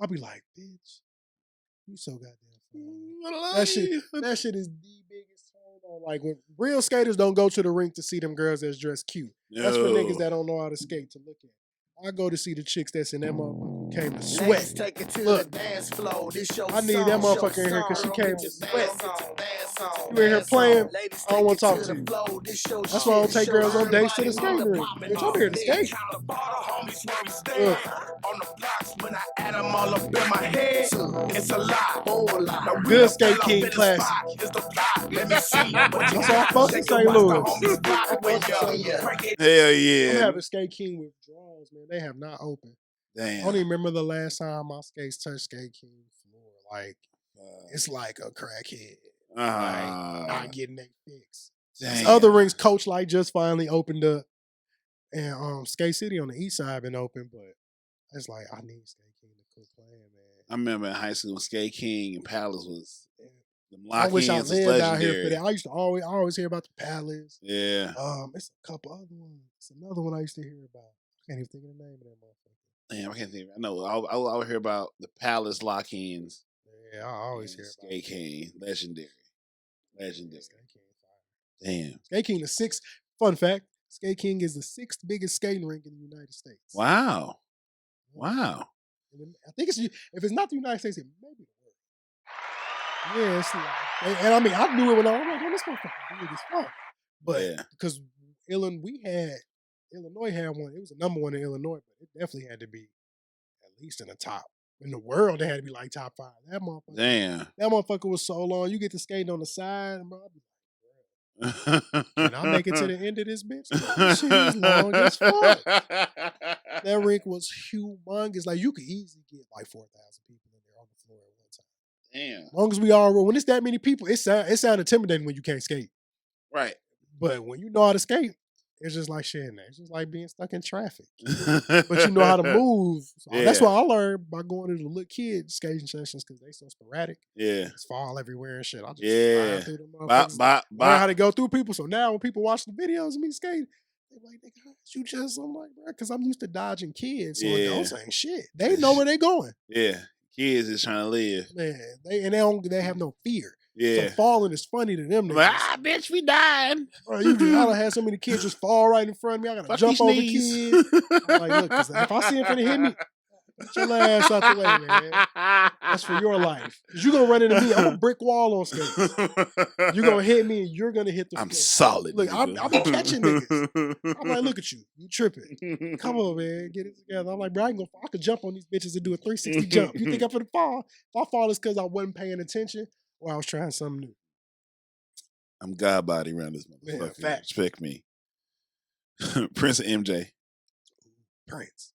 I'll be like, bitch, you so goddamn fine. That shit is the biggest turn on. Like when real skaters don't go to the rink to see them girls that's dressed cute. That's for niggas that don't know how to skate to look at. I go to see the chicks that's in that motherfucker came to sweat. Look, I need that motherfucker in here because she came to sweat. You in here playing, I don't want to talk to you. That's why I don't take girls on dates to the skating rink. Bitch, I'm here to skate. Good Skate King classic. That's all I fuck in St. Louis. Hell yeah. I'm having Skate King withdrawals, man. They have not opened. Damn. I don't even remember the last time my skates touched Skate King floor. Like, it's like a crackhead. Like, not getting that fix. Other rinks, Coach Light just finally opened up. And Skate City on the east side been open, but it's like, I need Skate King to quit playing, man. I remember in high school, Skate King and Palace was... I wish I lived out here for that. I used to always hear about the Palace. Yeah. It's a couple other ones. It's another one I used to hear about. I can't even think of the name of that motherfucker. Damn, I can't think. I know. I would hear about the Palace lock-ins. Yeah, I always hear about Skate King, legendary. Damn. Skate King, the sixth. Fun fact: Skate King is the sixth biggest skating rink in the United States. Wow. Wow. I think it's if it's not the United States, it may be the world. Yeah, it's and I mean I knew it when I was like, this motherfucker big as fuck. But because Illinois had one, it was a number one in Illinois, but it definitely had to be at least in the top. In the world, they had to be like top 5. That motherfucker. Damn. That motherfucker was so long. You get to skating on the side, bro. I'll be like, can I make it to the end of this bitch? This shit is long as fuck. That rink was humongous. Like you could easily get like 4,000 people in there on the floor at one time. Damn. As long as we all when it's that many people, it sounds intimidating when you can't skate. Right. But when you know how to skate, it's just like shit in there. It's just like being stuck in traffic. But you know how to move. So that's what I learned by going to the little kids skating sessions because they so sporadic. Yeah. It's fall everywhere and shit. I just fly through them motherfuckers. Learn how to go through people. So now when people watch the videos of me skating, they're like, nigga, you just, I'm like, bro, because I'm used to dodging kids. So adults ain't shit. They know where they going. Yeah. Kids is trying to live. Man, they have no fear. Yeah. So falling is funny to them. Like, bitch, we died. Bro, I done had so many kids just fall right in front of me. I gotta jump over kids. I'm like, look, cause if I see him finna hit me, get your ass out the way, man. That's for your life. Cause you're gonna run into me. I'm a brick wall on skates. You're gonna hit me and you're gonna hit the I'm solid. Look, I'll be catching niggas. I'm like, look at you. You tripping. Come on, man. Get it together. I'm like, bro, I could jump on these bitches and do a 360 jump. You think I'm finna fall? If I fall, it's because I wasn't paying attention. Well, I was trying something new. I'm God body around this motherfucker. Man, respect me. Prince and MJ. Prince.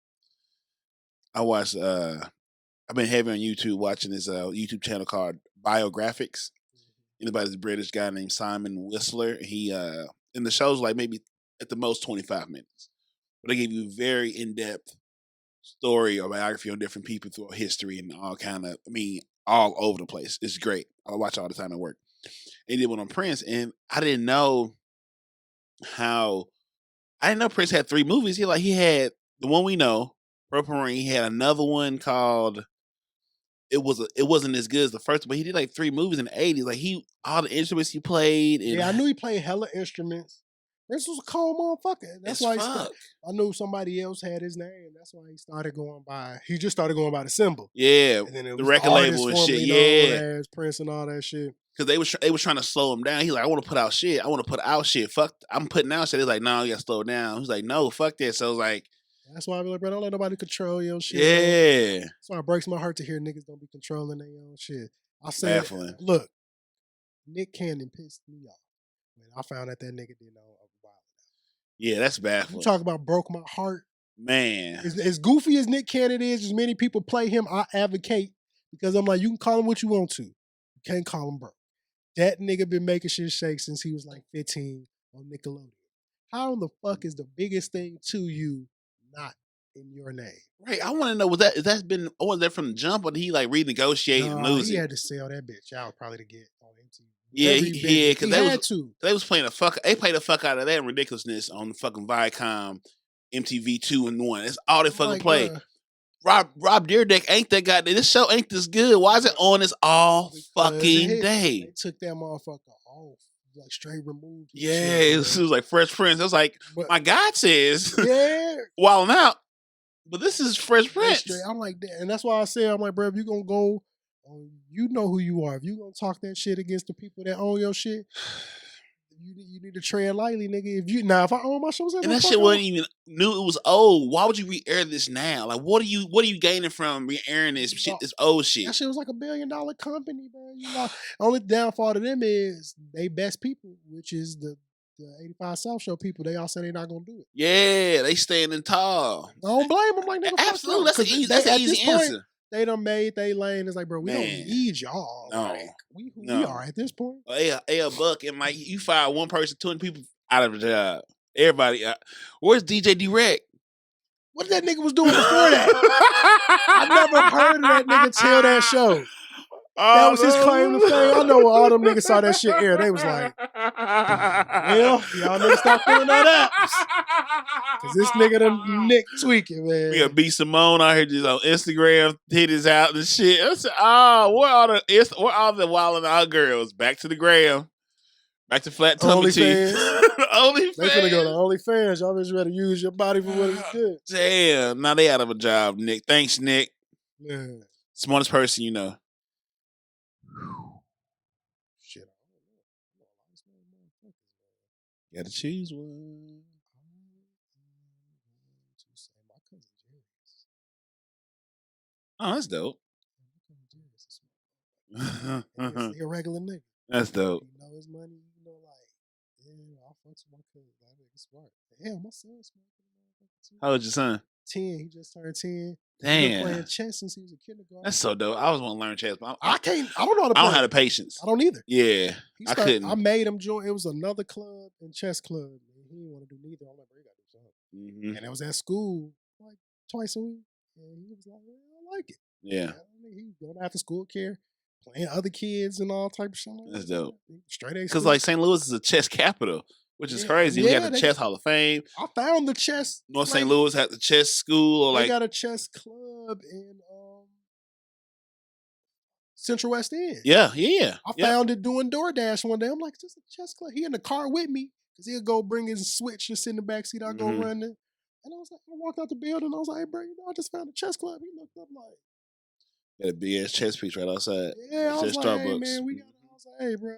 I watched, I've been heavy on YouTube watching this YouTube channel called Biographics. Anybody's British guy named Simon Whistler. He, and the show's like maybe at the most 25 minutes. But they give you a very in-depth story or biography on different people throughout history and all kind of, all over the place. It's great. I watch all the time at work. And did one on Prince, and I didn't know Prince had 3 movies. He had the one we know, Purple Rain. He had another one called it wasn't as good as the first one, but he did like 3 movies in the 80s. Like all the instruments he played. And I knew he played hella instruments. Prince was a cold motherfucker. That's why I knew somebody else had his name. That's why he just started going by the symbol. Yeah. And then it was the record label and shit. Yeah. As Prince and all that shit. Because they was trying to slow him down. He's like, I want to put out shit. Fuck, I'm putting out shit. He's like, no, you gotta slow it down. He's like, no, fuck that. So I was like, that's why I be like, bro, don't let nobody control your shit. Yeah. Man. That's why it breaks my heart to hear niggas don't be controlling their own shit. I said, look, Nick Cannon pissed me off when I found out that nigga didn't know. Yeah, that's baffling. You talk about broke my heart. Man. As goofy as Nick Cannon is, as many people play him, I advocate because I'm like, you can call him what you want to. You can't call him broke. That nigga been making shit shake since he was like 15 on Nickelodeon. How the fuck is the biggest thing to you not in your name? Right. I want to know, was that from the jump or did he like renegotiate and lose it? He had to sell that bitch out probably to get on MTV. Yeah, because they was playing they played the fuck out of that ridiculousness on the fucking Viacom MTV 2 and 1. That's all they fucking play. Rob Dyrdek ain't that guy. This show ain't this good. Why is it on this all fucking day? They took that motherfucker off, like straight removed. Yeah, it was like Fresh Prince. I was like, my God says, wilding out. But this is Fresh Prince. I'm like that, and that's why I say, I'm like, bro, if you gonna go. You know who you are. If you gonna talk that shit against the people that own your shit, you need to tread lightly, nigga. If I own my shows, and that shit wasn't even knew it was old. Why would you re-air this now? Like, what are you gaining from re-airing this shit? This old shit. That shit was like $1 billion company, bro. You know, only downfall to them is they best people, which is the 85 South Show people. They all say they're not gonna do it. Yeah, they standing tall. I don't blame them. Like, nigga, absolutely, that's an easy answer. They done made they lane. It's like, bro, we don't need y'all. No. Like, we are at this point. A buck and like you fire one person, 20 people out of the job. Everybody, where's DJ Direct? What that nigga was doing before that? I never heard of that nigga till that show. That was his claim to fame. I know when all them niggas saw that shit air, they was like, well, y'all niggas stop filling that apps. Cause this nigga done Nick tweaking, man. We got B Simone out here just on Instagram, titties out and shit. I said, where are the wilding out girls? Back to the gram. Back to flat tummy tea. OnlyFans. They finna go to OnlyFans. Y'all just ready to use your body for what it's good. Damn. Now they out of a job, Nick. Thanks, Nick. Man. Smartest person you know. Shit. You gotta choose one. Oh, that's dope. He's a regular nigga. That's dope. You know his money, you know, like, yeah, I'll fuck with my cousin. That nigga smart. Damn, my son's smart. How old your son? 10. He just turned 10. He's Damn. been playing chess since he was a kindergarten. That's so dope. I always want to learn chess, but I don't know how to play. I don't have the patience. I don't either. Yeah, I couldn't. I made him join. It was another club and chess club. And he didn't want to do neither. I'm like, bro, you got to do something. Mm-hmm. And it was at school like twice a week. And he was like, I like it. Yeah. He was going after school care, playing other kids and all type of shit. That's dope. Straight A. Because like St. Louis is a chess capital, which is crazy. We got the Chess Hall of Fame. I found the chess. North St. Louis has the chess school, or they like got a chess club in Central West End. Yeah. I found it doing DoorDash one day. I'm like, this is a chess club. He in the car with me because he'll go bring his switch and sit in the backseat. I go run it. And I was like, I walked out the building. I was like, hey, bro, you know, I just found a chess club. He looked up like, got a big ass chess piece right outside. yeah, I was like, Starbucks. hey, man, we got. I was like, hey, bro,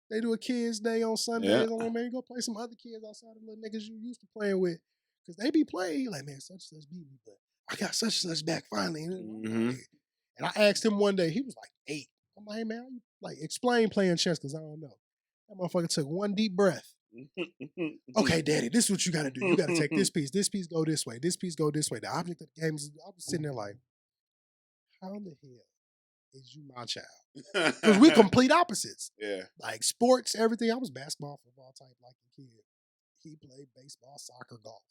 they do a kids' day on Sundays. Yeah. I'm like, man, you go play some other kids outside of the little niggas you used to playing with, because they be playing. He like, man, such and such beat me, but I got such and such back finally. And I asked him one day. He was like 8. I'm like, hey, man, like explain playing chess because I don't know. That motherfucker took one deep breath. Okay, daddy, this is what you got to do. You got to take this piece go this way, this piece go this way. The object of the game is, I was sitting there like, how in the hell is you my child? Because we complete opposites. Yeah. Like sports, everything. I was basketball, football type like a kid. He played baseball, soccer, golf.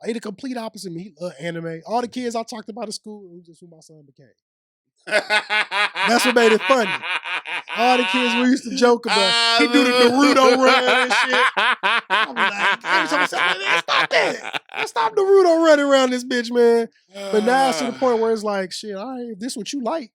Like, he the complete opposite of me. He loved anime. All the kids I talked about at school, it was just who my son became. That's what made it funny. All the kids we used to joke about. He do the Naruto run and shit. I'm like, man, stop that. Let's stop Naruto running around this bitch, man. But now it's to the point where it's like, shit, all right, if this what you like,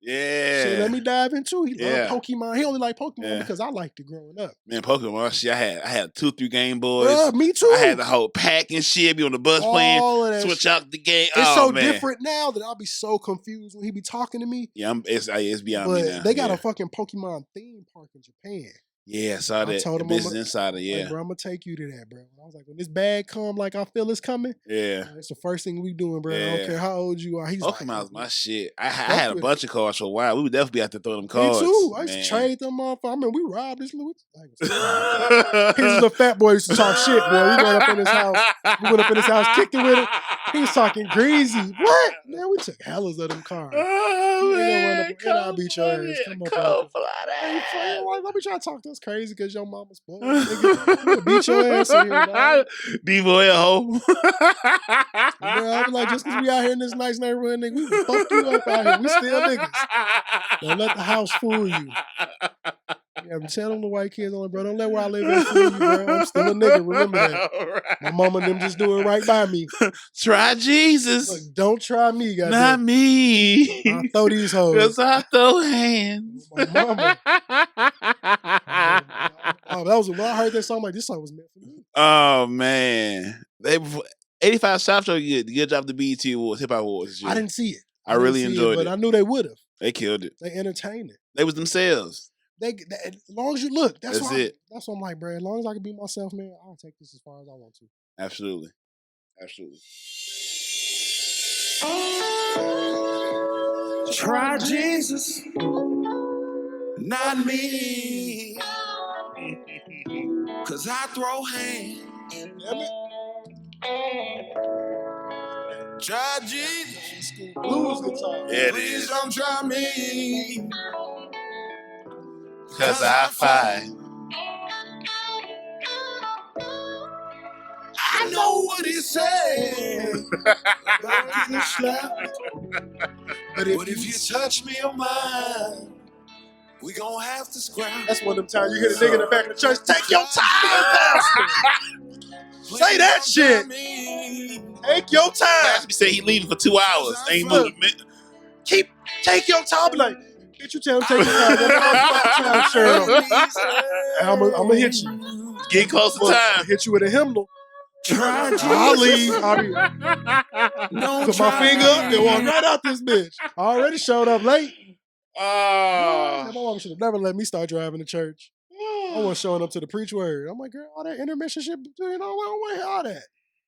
yeah. shit, let me dive into. He loved Pokemon. He only liked Pokemon because I liked it growing up. Man, Pokemon shit. I had 2, 3 Game Boys. Me too. I had the whole pack and shit. Be on the bus playing. Switch out the game. It's so different now that I'll be so confused when he be talking to me. Yeah, it's beyond but me now. They got a fucking Pokemon theme park in Japan. Yeah, I saw that. Told him Business Insider, yeah. Like, bro, I'm going to take you to that, bro. I was like, when this bag come like I feel it's coming, it's the first thing we doing, bro. I don't care how old you are. He's Pokemon like, was my shit. I had a bunch of cards for a while. We would definitely be out there throwing them cards. Me too. I used to trade them off. I mean, we robbed this little. He was a fat boy. Used to talk shit, boy. We went up in his house. Kicked it with him. He was talking greasy. What? Man, we took hellas of them cars. Oh, man. I'll beat your ass. Come up. Let me try to talk to us crazy because your mama's spoiled. Nigga, beat your ass in here, dog. D-boy a hoe. I was like, just because we out here in this nice neighborhood, nigga, we can fuck you up out here. We still niggas. Don't let the house fool you. Yeah, I'm telling the white kids, on, bro, don't let where I live at fool you, bro. I'm still a nigga, remember that. Right. My mama and them just doing right by me. Try Jesus. Look, don't try me, goddamn. Not me. I'll throw these hoes. Because I throw hands. My mama. Oh, that was when I heard that song, I'm like, this song was meant for me. Oh, man. 85 South Show, good job at the BET Awards, Hip Hop Awards. I didn't see it. I really enjoyed it. But I knew they would have. They killed it. They entertained it. They was themselves. They as long as you look, that's it. That's what I'm like, bro. As long as I can be myself, man, I'll take this as far as I want to. Absolutely. Absolutely. Try Jesus, not me. Cause I throw hands. Try Jesus. Blues guitar. Yeah, it Please is. don't try me. Cause I fight. I know what he said. About the slap. But if you touch me or mine, we gonna have to scrap. That's one of them times you hear the nigga in the back of the church, take your time, pastor. Say that shit. Take your time. He said he leaving for 2 hours. Ain't moving. Take your time. Be like, Bitch, you tell him take his time shirt on. I'm gonna hit you. Get close to I'm time. hit you with a hymnal. Try I'll Jesus. leave. Put my finger up and walk right out this bitch. I already showed up late. My mom should have never let me start driving to church. I was showing up to the preach word. I'm like, girl, all that intermission shit, I don't want to hear all that.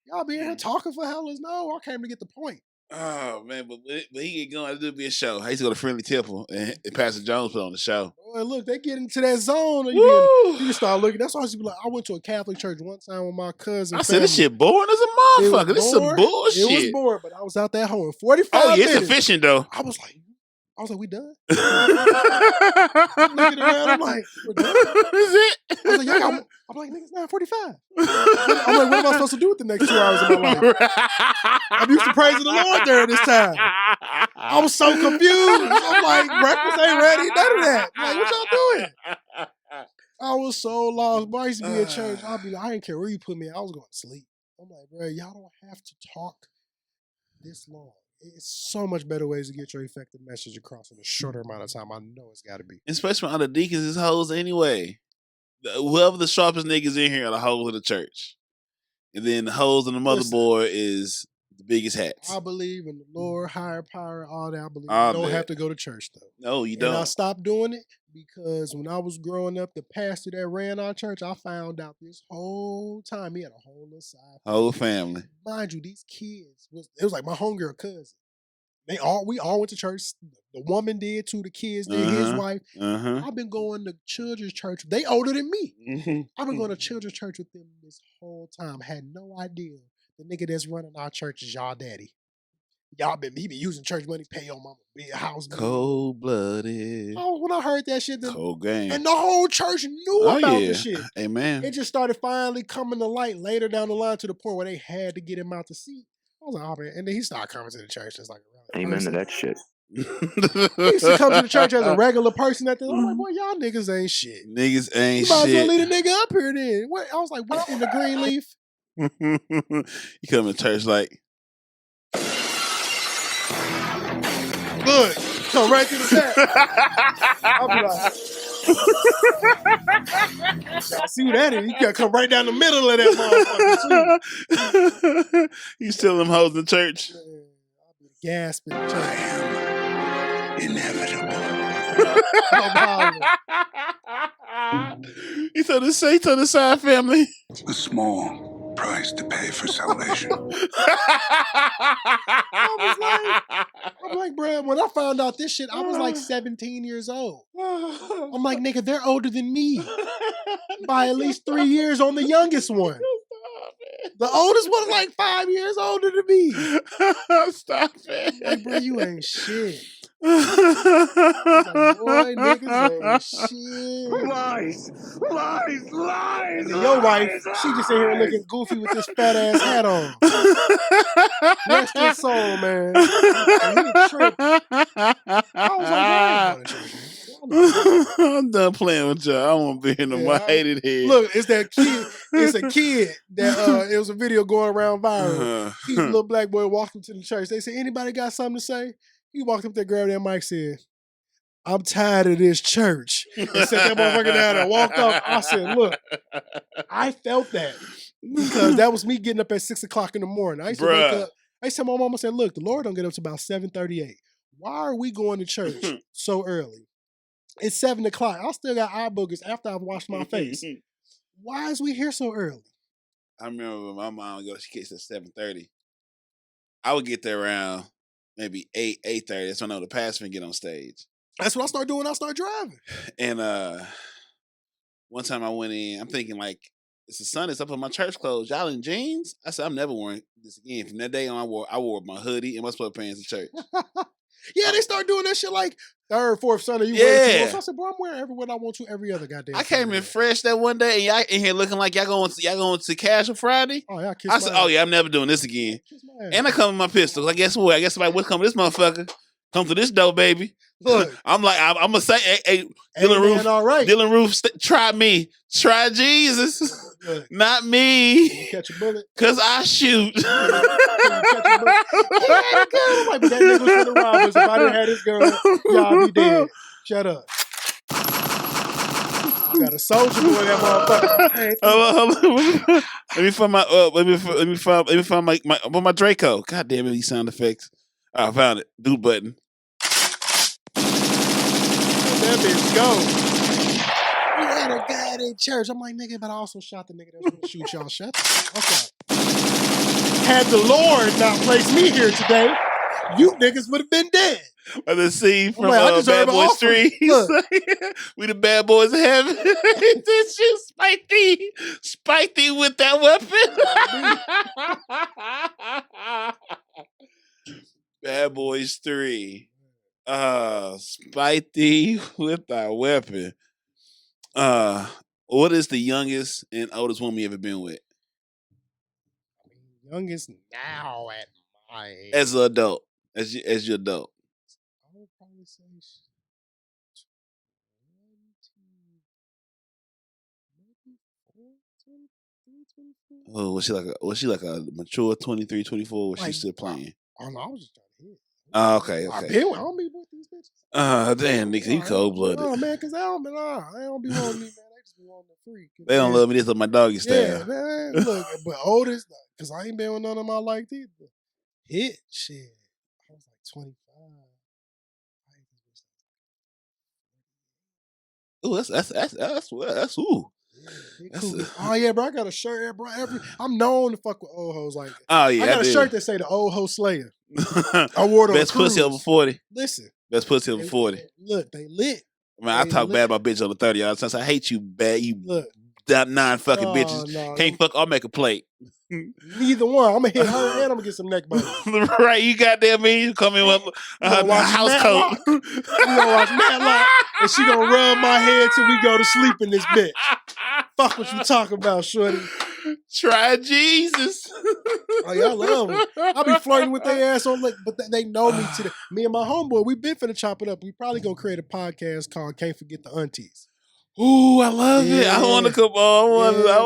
Y'all be in here talking for hellas. No, I came to get the point. Oh man, but he get going. It'll be a show. I used to go to Friendly Temple and Pastor Jones put on the show. Boy, look, they get into that zone. You can start looking. That's why I used to be like, I went to a Catholic church one time with my cousin. I said, this shit boring as a motherfucker. This is some bullshit. It was boring, but I was out there home in 45 minutes. minutes. It's efficient though. I was like, we done? I'm looking around, I'm like, we're done? Is it? I was like, I'm like, nigga, it's 9:45. I'm like, what am I supposed to do with the next 2 hours of my life? I'm used to praising the Lord during this time. I was so confused. I'm like, breakfast ain't ready, none of that. I'm like, what y'all doing? I was so lost. But I used to be at church. I'd be like, I didn't care where you put me. I was going to sleep. I'm like, bro, y'all don't have to talk this long. It's so much better ways to get your effective message across in a shorter amount of time. I know it's got to be. Especially when other deacons is hoes anyway. Whoever the sharpest niggas in here are the hoes of the church. And then the hoes on the motherboard is the biggest hats. I believe in the Lord, higher power, all that. I believe All you don't that. have to go to church, though. No, you don't. And I stopped doing it because when I was growing up, the pastor that ran our church, I found out this whole time he had a whole little side. Whole family. Mind you, these kids, it was like my homegirl cousin. We all went to church. The woman did too. The kids did. His wife. I've been going to children's church. They older than me. I've been going to children's church with them this whole time. Had no idea the nigga that's running our church is y'all daddy. He been using church money, pay your mama, be a house. Cold blooded. Oh, when I heard that shit, cold game. And the whole church knew about the shit. Amen. It just started finally coming to light later down the line to the point where they had to get him out the seat. I was like, oh man. And then he started coming to the church just like a amen to that shit. He used to come to the church as a regular person at the I'm like, boy, y'all niggas ain't shit. Niggas ain't you might shit. as well leave a nigga up here then. What? I was like, what in the green leaf? You come to church like, good. Come right through the back. I'll be like, y'all see what that is? You gotta come right down the middle of that motherfucker too. You still them hoes in church? Man, I'll be gasping. I am inevitable. He told the side family. A small price to pay for salvation. I'm like, bro, when I found out this shit, I was like 17 years old. I'm like, nigga, they're older than me by at least 3 years on the youngest one. The oldest one is like 5 years older than me. Stop it. Like, bro, you ain't shit. Like, boy, niggas ain't shit. Lies. And your wife, she just in here looking goofy with this fat ass hat on. Rest your soul, man. And he tripped. I was like, I ain't going to church, man. I'm done playing with y'all. I won't be in the hated head. Look, it's that kid. It's a kid that it was a video going around viral. He's a little black boy walking to the church. They said, anybody got something to say? He walked up there, grabbed that mic, said, I'm tired of this church. And set that motherfucker down and walked off. I said, look, I felt that. Because that was me getting up at 6 o'clock in the morning. I used to wake up. I used to tell my mama, said, look, the Lord don't get up to about 7:38. Why are we going to church so early? It's 7 o'clock. I still got eye boogers after I've washed my face. Why is we here so early? I remember when my mom would go, she gets at 7:30. I would get there around maybe 8:30. That's when I know the pastor would get on stage. That's what I start doing. I start driving. And one time I went in, I'm thinking like, it's a Sunday, so I put my church clothes. Y'all in jeans? I said, I'm never wearing this again. From that day on, I wore my hoodie and my sweatpants to church. Yeah, they start doing that shit like third, fourth Sunday. You wear it. So I said, bro, I'm wearing everywhere I want to every other goddamn I came Sunday. in fresh that one day, and y'all in here looking like y'all going to Casual Friday. Oh, yeah, I said, oh yeah, I'm never doing this again. And I come with my pistols. I guess what? I guess somebody would come to this motherfucker. Come to this door, baby. Look, I'm like, I'm gonna say, hey, Dylan Roof, all right. Dylan Roof, try me, try Jesus, Look, not me, you catch a bullet. cause I shoot. He had a gun. I'm like, but that nigga was for the robbers. If I didn't have this gun, y'all be dead. shut up. Got a soldier boy in that motherfucker. Hold on. Let me find my my Draco. God damn it, these sound effects. I found it. Do button. That bitch go. We had a guy in church. I'm like, nigga, but I also shot the nigga that was gonna shoot y'all. Shut the fuck up. Had the Lord not placed me here today, you niggas would have been dead. Or the scene from like, I deserve Bad an Boys offering. 3. We the bad boys of heaven. This shit spike thee with that weapon. Bad Boys 3. Spike thee with thy weapon. What is the youngest and oldest woman you ever been with? Youngest now at my age. As an adult. As your adult. I would probably say 24. Oh, was she like a mature 23, 24? Or was she still playing? Oh no, I was just trying to hit. Oh, okay. I don't be with these bitches. Damn, nigga, you cold blooded. Oh man, cause they don't be wanting me, man. They just be wanting the freak. They don't love me. This is my doggy style. Yeah, man. Look, but oldest, cause I ain't been with none of my like these. Hit shit. I was like 25. Ooh, that's ooh. Yeah, cool. Oh yeah, bro. I got a shirt, bro. I'm known to fuck with old hoes like that. Oh yeah, I got a shirt that say the old hoe slayer. I wore it on Best pussy over 40. Listen, best pussy over 40. Look, they lit. Man, I talk bad about bitches over 30. Y'all. Since I hate you, bad you. Look, nine fucking bitches. Can't fuck. I'll make a plate. Neither one. I'm gonna hit her and I'm gonna get some neck bites. Right, you goddamn me. You come in with a house coat. You gonna watch Matlock, and she gonna rub my head till we go to sleep in this bitch. Fuck what you talking about, shorty. Try Jesus. Oh yeah, I love them. I be flirting with their ass on, but they know me today. Me and my homeboy, we been finna chop it up. We probably gonna create a podcast called "Can't Forget the Aunties." Ooh, I love it. I want to come on. I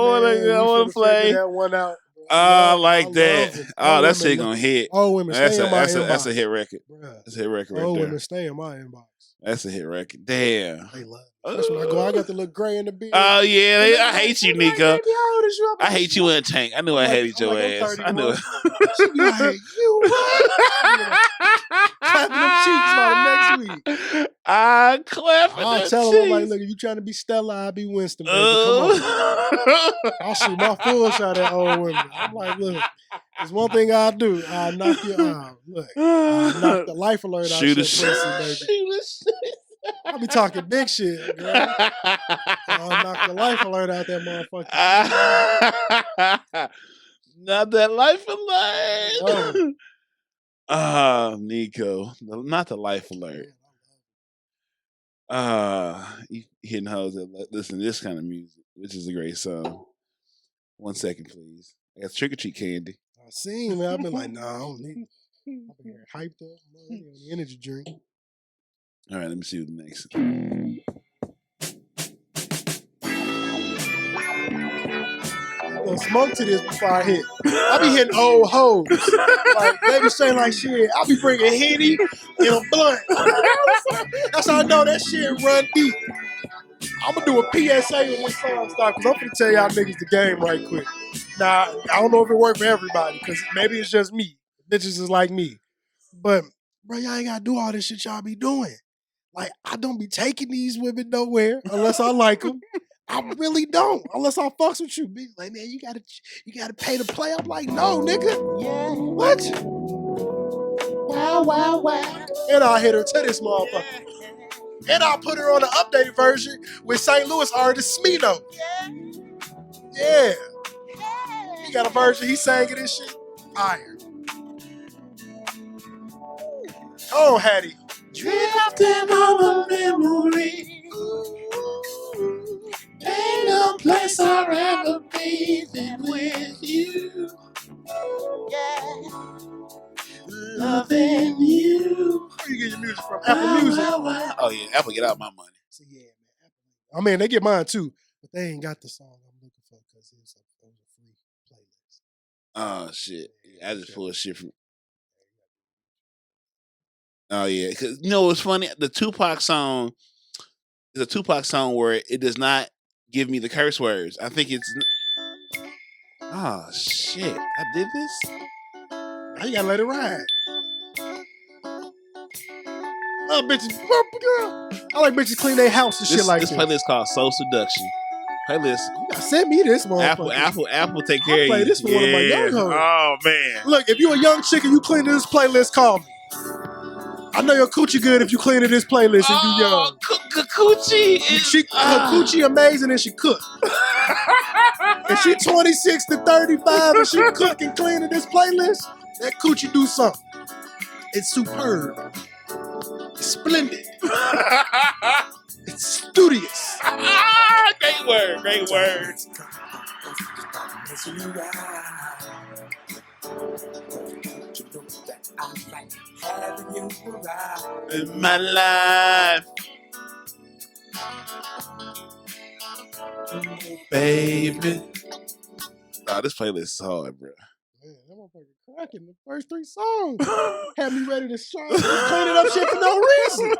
want to play. That one out. I like that. Oh, that shit gonna hit. All women stay in my inbox. That's a hit record. Bruh. That's a hit record right all there. Women stay in my inbox. That's a hit record. Damn. They love it. That's when I go. I got the little gray in the beard. Oh yeah, I hate you, Nico. Like, how old is you? I hate you in a tank. I knew I hated your ass. I knew it. She be like, you what? Clapping them cheeks about next week. I clap. I'll tell them, I'm like, look, if you trying to be Stella, I'll be Winston, baby. Come on. I'll shoot my full shot at old women. I'm like, look, there's one thing I'll do. I'll knock your arm. Look, I'll knock the life alert out your pussy, baby. I'll be talking big shit, girl. I'll knock the life alert out that motherfucker. Not that life alert. Oh. Nico. Not the life alert. You hitting hoes that listen to this kind of music, which is a great song. 1 second, please. I got trick or treat candy. I seen, man. I've been like, nah, I don't need it. I've been hyped up. I'm on the energy drink. All right, let me see what the next. Gonna smoke to this before I hit. I be hitting old hoes. Like, baby saying like shit. I be bringing Henny in a blunt. That's how I know that shit run deep. I'm gonna do a PSA when this song starts, because I'm gonna tell y'all niggas the game right quick. Now, I don't know if it worked for everybody, because maybe it's just me. Bitches is like me. But, bro, y'all ain't gotta do all this shit y'all be doing. Like, I don't be taking these women nowhere unless I like them. I really don't, unless I fucks with you. Bitch, like, man, you gotta pay to play. I'm like, no, nigga. Yeah. What? Wow. And I'll hit her to this motherfucker. And I'll put her on the updated version with St. Louis artist Smino. Yeah. He got a version, he sang it and shit. Fire. Oh, Hattie. Drifting on a memory. Ain't no place I'd rather be than with you. Yeah. Loving you. Where you get your music from? Apple Music. Oh yeah, Apple get out my money. So yeah, man. I mean, they get mine too, but they ain't got the song I'm looking for because it was a free playlist. Oh shit! I just pulled shit from. Oh yeah, because you know what's funny? The Tupac song is a Tupac song where it does not give me the curse words. I think it's. Oh shit! I did this. Now you gotta let it ride. Oh, bitches, girl. I like bitches clean their house and shit like this this. playlist called Soul Seduction. Playlist. You gotta send me this motherfucker. Apple, take care of you. Play this for one of my young hoes. Oh man. Look, if you a young chick and you clean to this playlist, call me. I know your coochie good if you clean to this playlist and you young. Coochie. Her coochie amazing and she cook. If she 26 to 35 and she cook and clean to this playlist, that coochie do something. It's superb. It's splendid. It's studious. Great word. In my life, baby. Oh, this playlist is hard, bro. Man, that motherfucker cracking the first 3 songs. Had me ready to start cleaning up shit for no reason.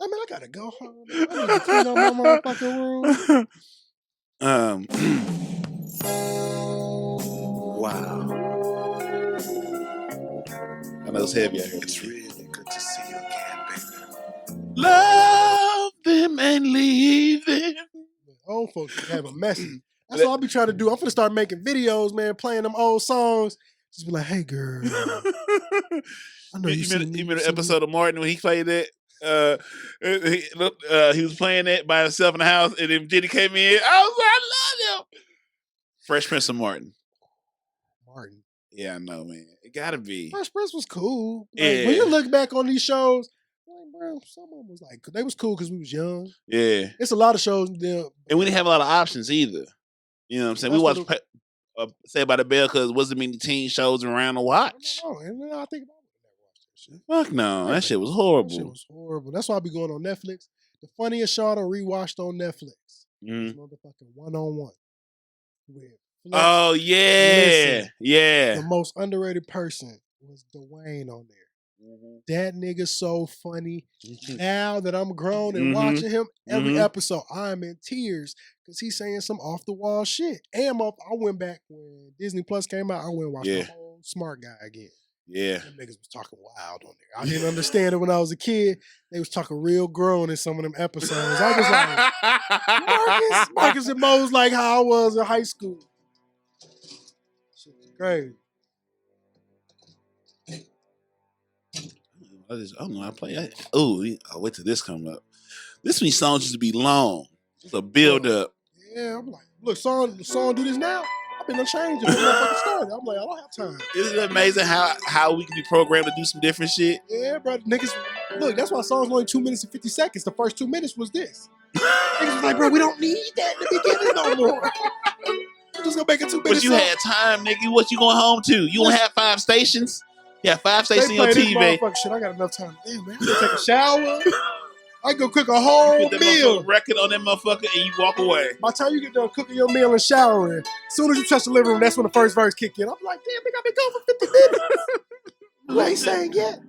I mean, I gotta go home. I need to clean up my motherfucking room. Wow. I know it's heavy out here. It's really good to see you again, baby. Love them and leave them. Old folks have a message. That's what I'll be trying to do. I'm finna start making videos, man, playing them old songs. Just be like, hey, girl. I know you remember the episode of Martin when he played that? He was playing that by himself in the house, and then Jenny came in. I was like, I love him. Fresh Prince of Martin. Yeah, I know, man. It gotta be. Fresh Prince was cool. Like, Yeah. when you look back on these shows, like, bro, some of them was like, they was cool because we was young. Yeah. It's a lot of shows there. And we didn't have a lot of options either. You know what I'm saying? That's we watched Saved by the Bell because there wasn't many teen shows around to watch. Oh, and then I think about it. I never watched that shit. Fuck no. That shit was That horrible. shit was horrible. That's why I be going on Netflix. The funniest show I done rewatched on Netflix. Mhm. Is motherfucking One-on-One. With Flex. Oh, yeah. Listen, Yeah. The most underrated person was Dwayne on there. That nigga so funny. Now that I'm grown and watching him, every episode, I'm in tears because he's saying some off the wall shit. And I went back when Disney Plus came out. I went and watched the whole Smart Guy again. Yeah. Them niggas was talking wild on there. I didn't understand it when I was a kid. They was talking real grown in some of them episodes. I was like, Marcus and Mo's like how I was in high school. Shit was crazy. I don't know. I play. I'll wait till this come up. This many songs used to be long. It's a build up. Yeah, I'm like, look, song do this now. I've been unchanged it. Motherfucking started. I'm like, I don't have time. Isn't it amazing how we can be programmed to do some different shit? Yeah, bro, niggas. Look, that's why songs only 2 minutes and 50 seconds. The first 2 minutes was this. Niggas was like, bro, we don't need that in the beginning no more. I'm just gonna make it 2 minutes. But you had time, nigga. What you going home to? You don't have 5 stations? Yeah, 5 stations on your TV. Shit, I got enough time. Damn, man, I can take a shower. I can go cook a whole Put that meal. motherfucker record on that motherfucker and you walk away. By the time you get done cooking your meal and showering, as soon as you touch the living room, that's when the first verse kick in. I'm like, damn, nigga, I've been gone for 50 minutes. You ain't saying yet.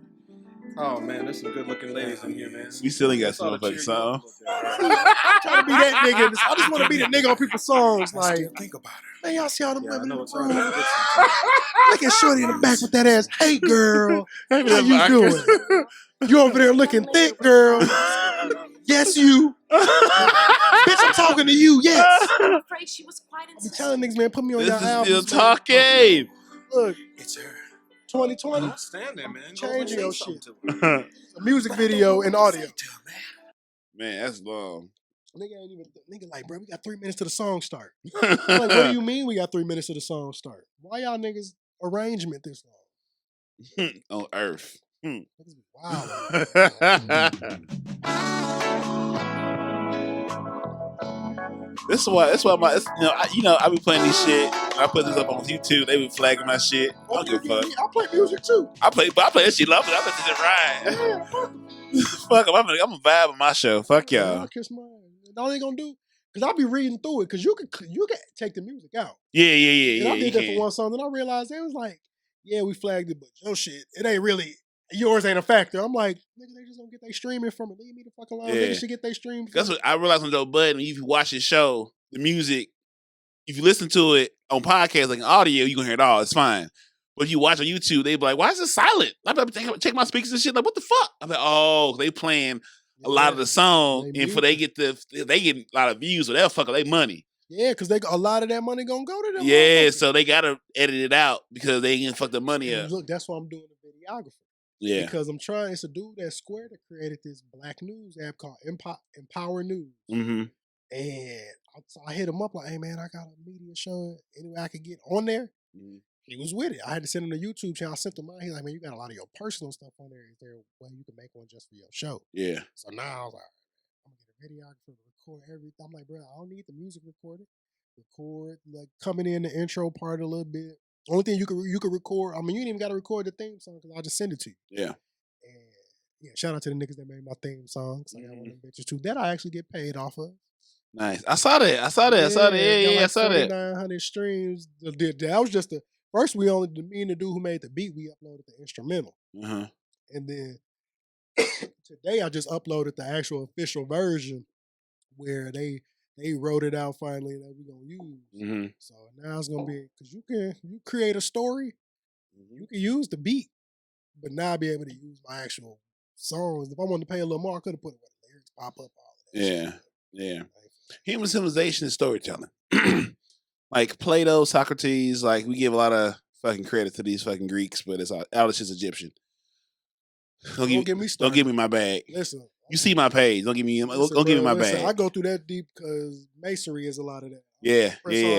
Oh man, there's some good looking ladies in here, man. We still ain't got That's all some the motherfucking song. I'm trying to be that nigga. I just want to be the nigga on people's songs. I Like, still think about her. man, y'all see all them Yeah, I women in know the it's hard to room. get sometimes. Looking shorty in the back with that ass. Hey, girl. How you Vodka. doing? You over there looking thick, girl. Yes, you. Bitch, I'm talking to you. Yes. I'm afraid she was quite I be insistent. telling niggas, man, put me on This your is album. still talking. Look, It's her. 2020, Don't stand there, man. Go Changing say your something shit. to her. a music video and audio. Man, that's long. Nigga ain't even, nigga like, bro, we got 3 minutes to the song start. I'm like, what do you mean we got 3 minutes to the song start? Why y'all niggas arrangement this long? On Earth. Niggas be wild. That's why I be playing this shit. I put this up on YouTube. They be flagging my shit. I don't give a fuck. I play music too. I play that shit love it. I let this shit ride. Yeah, Fuck 'em. I'm a vibe on my show. Fuck y'all. I'll kiss my ass. All they gonna do, because I'll be reading through it, because you can take the music out. Yeah. And I You did that for can. one song, then I realized they was like, yeah, we flagged it, but your shit, it ain't really Yours ain't a factor. I'm like, nigga, they just don't get their streaming from it. Leave me the fuck alone. Yeah. Niggas should get their stream. That's what I realized on Joe Budden. If you watch his show, the music, if you listen to it on podcasts, like audio, you gonna hear it all. It's fine. But if you watch on YouTube, they be like, why is it silent? I check my speakers and shit. Like, what the fuck? I'm like, oh, they playing a lot of the song, and for they get a lot of views, so they'll fuck up their money. Yeah, because a lot of that money gonna go to them. Yeah, so they gotta edit it out because they ain't gonna fuck the money up. Look, that's why I'm doing the videographer. Yeah, because I'm trying. It's a dude at Square that created this black news app called Empower News, and I hit him up like, "Hey man, I got a media show. Anyway, I could get on there." He was with it. I had to send him the YouTube channel. I sent him out. He's like, "Man, you got a lot of your personal stuff on there. Is there a way you can make one just for your show?" Yeah. So now I was like, "I'm gonna get a videographer to record everything." I'm like, "Bro, I don't need the music recorded. Record like coming in the intro part a little bit. Only thing you could record. I mean, you ain't even got to record the theme song because I'll just send it to you." Yeah. And yeah, shout out to the niggas that made my theme songs. I got one of them bitches too. That I actually get paid off of. Nice. I saw that. I saw that. I saw that. 900 streams. That was just the first. Me and the dude who made the beat, we uploaded the instrumental, and then today I just uploaded the actual official version where they wrote it out finally that we're gonna use. So now it's gonna be because you create a story, you can use the beat, but now I'll be able to use my actual songs. If I wanted to pay a little more, I could have put it where the lyrics pop up. All of that shit. Yeah. Human civilization is storytelling. Like Plato, Socrates, like we give a lot of fucking credit to these fucking Greeks, but it's all just Egyptian. Don't give me my bag. Listen. You see my page. Don't give me my bag. I go through that deep because masonry is a lot of that. Yeah.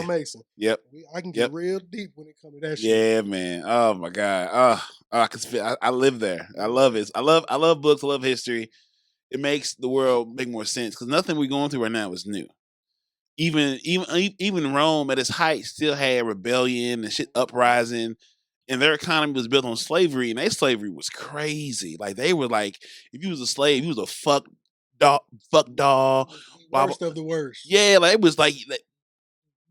Mason. Yep. I can get real deep when it comes to that shit. Yeah, man. Oh my God. I can spit. I live there. I love it. I love books. I love history. It makes the world make more sense because nothing we're going through right now is new. Even Rome at its height still had rebellion and shit uprising. And their economy was built on slavery, and their slavery was crazy. Like they were like, if you was a slave, you was a fuck dog. Worst of the worst. Yeah, like it was like,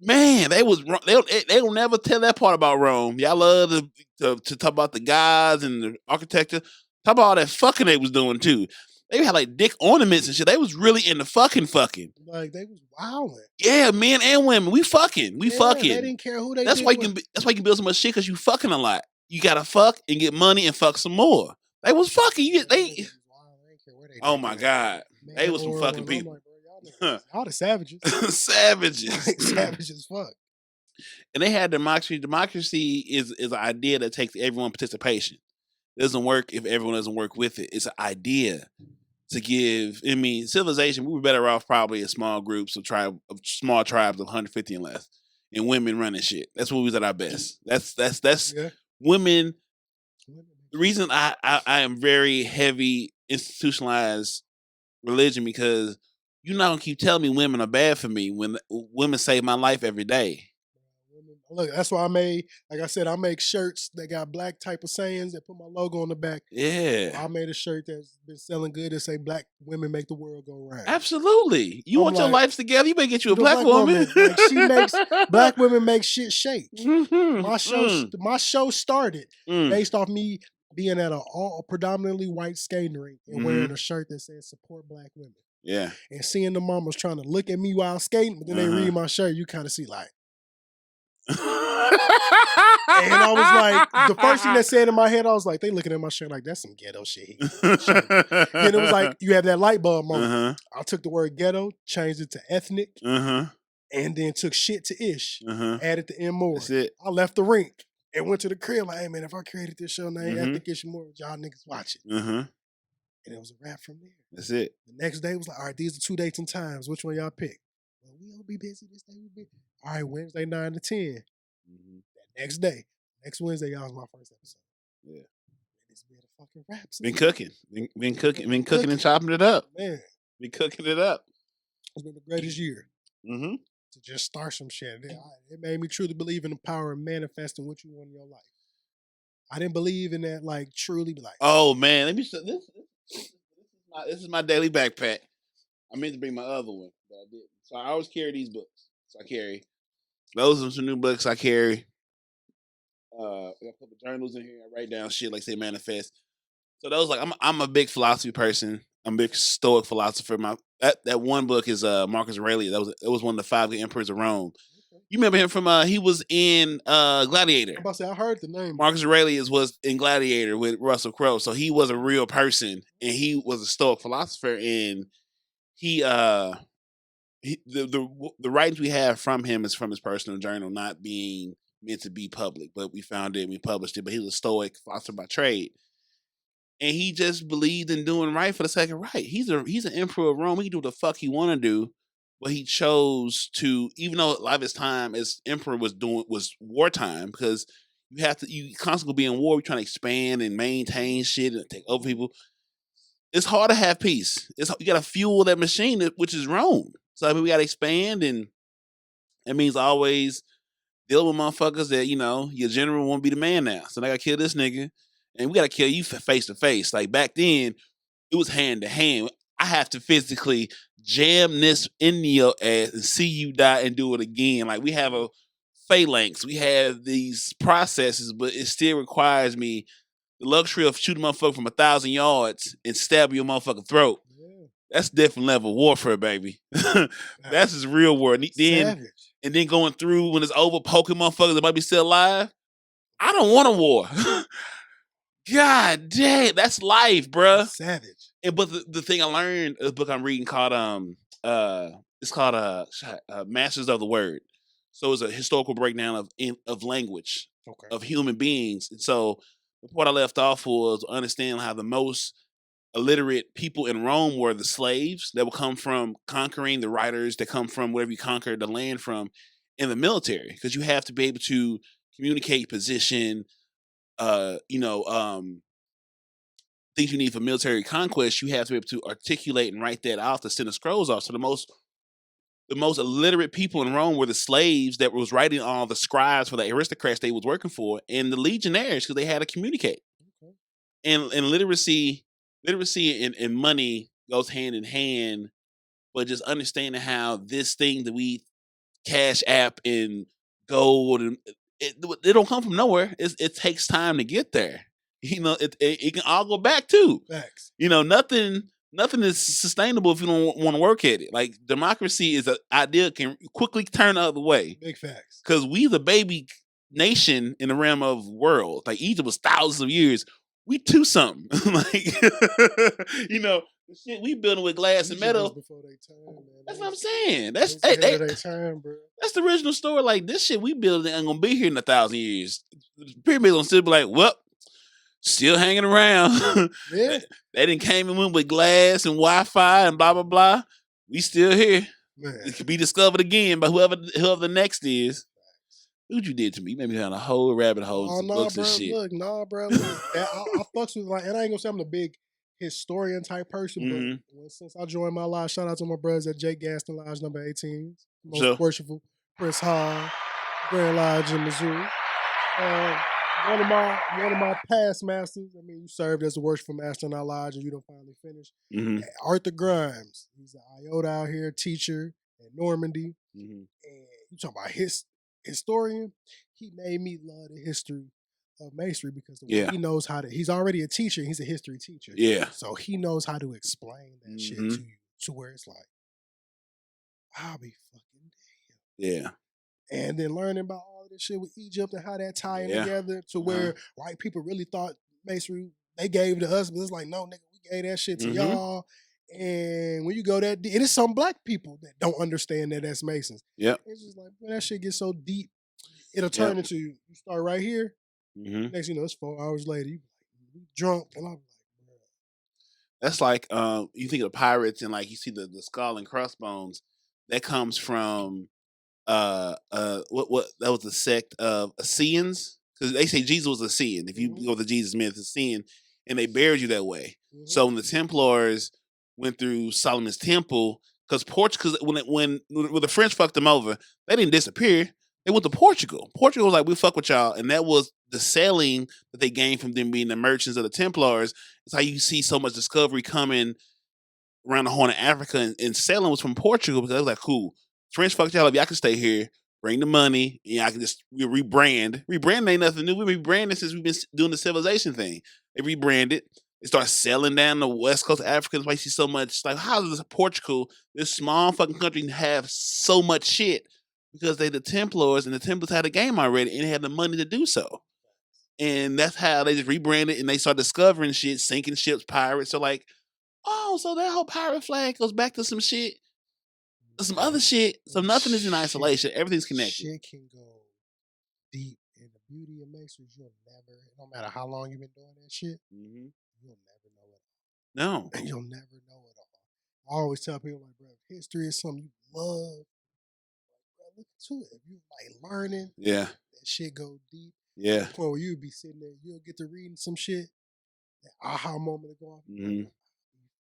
man, they'll never tell that part about Rome. Y'all love to talk about the gods and the architecture. Talk about all that fucking they was doing too. They had like dick ornaments and shit. They was really into fucking. Like they was wilding. Yeah, men and women. We fucking. They didn't care who they. That's why you can build so much shit because you fucking a lot. You gotta fuck and get money and fuck some more. They was fucking. Oh my God, man, they was some fucking people. Like, y'all the savages. Savages. Like, savage as fuck. And they had democracy. Democracy is an idea that takes everyone participation. It doesn't work if everyone doesn't work with it. It's an idea to give. I mean, civilization. We were better off probably in small groups of small tribes of 150 and less, and women running shit. That's when we was at our best. That's women. The reason I am very heavy institutionalized religion because you're not gonna keep telling me women are bad for me when women save my life every day. Look, that's why I make shirts that got black type of sayings that put my logo on the back. Yeah. I made a shirt that's been selling good that say black women make the world go round. Absolutely. You want your lives together, you better get you a black woman. Like black women make shit shake. My show started based off me being at a predominantly white skating rink and wearing a shirt that says support black women. Yeah. And seeing the mamas trying to look at me while skating, but then they read my shirt, you kind of see like, and I was like, the first thing that said in my head, I was like, they looking at my shirt like, that's some ghetto shit. And it was like, you have that light bulb moment. I took the word ghetto, changed it to ethnic, and then took shit to ish, added the N More. That's it. I left the rink and went to the crib like, hey man, if I created this show named Ethnicish N More, y'all niggas watch it. And it was a wrap from there. That's it. The next day was like, all right, these are 2 dates and times. Which one y'all pick? Well, we'll be busy this day. We'll be busy. All right, Wednesday 9 to 10. That next day, next Wednesday, y'all was my first episode. Yeah, it's been a fucking rap. Been cooking and chopping it up. Man, been cooking it up. It's been the greatest year. To just start some shit. It made me truly believe in the power of manifesting what you want in your life. I didn't believe in that, like truly, be like, oh man, let me. This is my daily backpack. I meant to bring my other one, but I didn't. So I always carry these books. So I carry those are some new books I carry. I got a couple journals in here. I write down shit like say manifest. So those like I'm a big philosophy person. I'm a big Stoic philosopher. That one book is Marcus Aurelius. It was one of the 5 emperors of Rome. You remember him from he was in Gladiator. I'm about to say I heard the name. Marcus Aurelius was in Gladiator with Russell Crowe, so he was a real person, and he was a Stoic philosopher. And the writings we have from him is from his personal journal, not being meant to be public. But we found it and we published it. But he was a Stoic philosopher by trade, and he just believed in doing right for the sake of right. He's an emperor of Rome. He can do what the fuck he want to do. But he chose to, even though a lot of his time as emperor was wartime, because you constantly be in war, you're trying to expand and maintain shit and take over people. It's hard to have peace. You got to fuel that machine, which is Rome. So I mean, we got to expand, and it means always deal with motherfuckers that your general won't be the man now. So I got to kill this nigga, and we got to kill you face to face. Like back then, it was hand to hand. I have to physically jam this in your ass and see you die and do it again. Like we have a phalanx, we have these processes, but it still requires me the luxury of shooting a motherfucker from 1,000 yards and stab your motherfucking throat. Yeah. That's different level of warfare, baby. That's his real war. And then going through when it's over, poking motherfuckers that might be still alive. I don't want a war. God damn, that's life, bruh. Savage. But the thing I learned, a book I'm reading called it's called Masters of the Word. So it's a historical breakdown of language, of human beings. And so what I left off was understanding how the most illiterate people in Rome were the slaves that would come from conquering, the writers that come from wherever you conquered the land from, in the military, because you have to be able to communicate position, things you need for military conquest. You have to be able to articulate and write that off to send the scrolls off. So the most illiterate people in Rome were the slaves that was writing all the scribes for the aristocrats they was working for, and the legionaries, because they had to communicate. Okay. And literacy and money goes hand in hand, but just understanding how this thing that we Cash App and gold and it don't come from nowhere. It takes time to get there. It can all go back too. Facts. Nothing is sustainable if you don't want to work at it. Like democracy is an idea can quickly turn the other way. Big facts. Because we the baby nation in the realm of world. Like Egypt was thousands of years. We too something. The shit we building with glass and metal. Before they turn, man. That's what I'm saying. That's that's the original story. Like this shit we building ain't gonna be here in 1,000 years. The pyramids gonna still be like, well, still hanging around. Yeah. They didn't came and went with glass and Wi-Fi and blah blah blah. We still here. Man. It could be discovered again by whoever the next is. What you did to me? You made me down a whole rabbit hole. Books and shit. Look, bro. I fucks with and I ain't gonna say I'm the big historian type person, but since I joined my lodge, shout out to my brothers at Jake Gaston Lodge number 18, most worshipful Prince Hall, Grand Lodge in Missouri. One of my past masters. I mean, you served as a worshipful master in our lodge, and you don't finally finish. Mm-hmm. Arthur Grimes, he's an iota out here, teacher at Normandy, and you talking about historian. He made me love the history of masonry because the way he knows how to. He's already a teacher. He's a history teacher. Yeah, so he knows how to explain that shit to you to where it's like, I'll be fucking damn. Yeah. And then learning about all this shit with Egypt and how that tied together to where white people really thought masonry they gave to us, but it's like, no, nigga, we gave that shit to y'all. And when you go that deep, and it's some black people that don't understand that that's Masons. Yeah. It's just like, when that shit gets so deep, it'll turn into, you start right here. Next, it's 4 hours later, you drunk, and I'm like, bro. That's like, you think of pirates and like you see the skull and crossbones, that comes from what that was the sect of Essenes, because they say Jesus was a Essenes. If you go to Jesus myth, Essenes, and they buried you that way. So when the Templars went through Solomon's temple, because when the French fucked them over, they didn't disappear. They went to Portugal. Portugal was like, we fuck with y'all, and that was the sailing that they gained from them being the merchants of the Templars. It's how you see so much discovery coming around the Horn of Africa, and sailing was from Portugal, because they was like, cool, French fucked y'all up, y'all can stay here, bring the money, and y'all can just rebrand. Rebranding ain't nothing new. We've been rebranding since we've been doing the civilization thing. They rebranded. They start selling down the west coast of Africa. That's why you see so much. Like, how does Portugal, this small fucking country, have so much shit? Because they the Templars, and the Templars had a game already, and they had the money to do so. And that's how they just rebranded, and they start discovering shit, sinking ships, pirates. So like, oh, so that whole pirate flag goes back to some shit, some other shit. So nothing is in isolation. Everything's connected. Shit can go deep, and the beauty of makes is you'll never, no matter how long you've been doing that shit, you'll never know it all. No, And you'll never know it all. I always tell people, like, bro, if history is something you love, bro, look into it. If you like learning, yeah, that shit go deep. yeah. To the point where you'll be sitting there, you'll get to reading some shit, that aha moment to go off.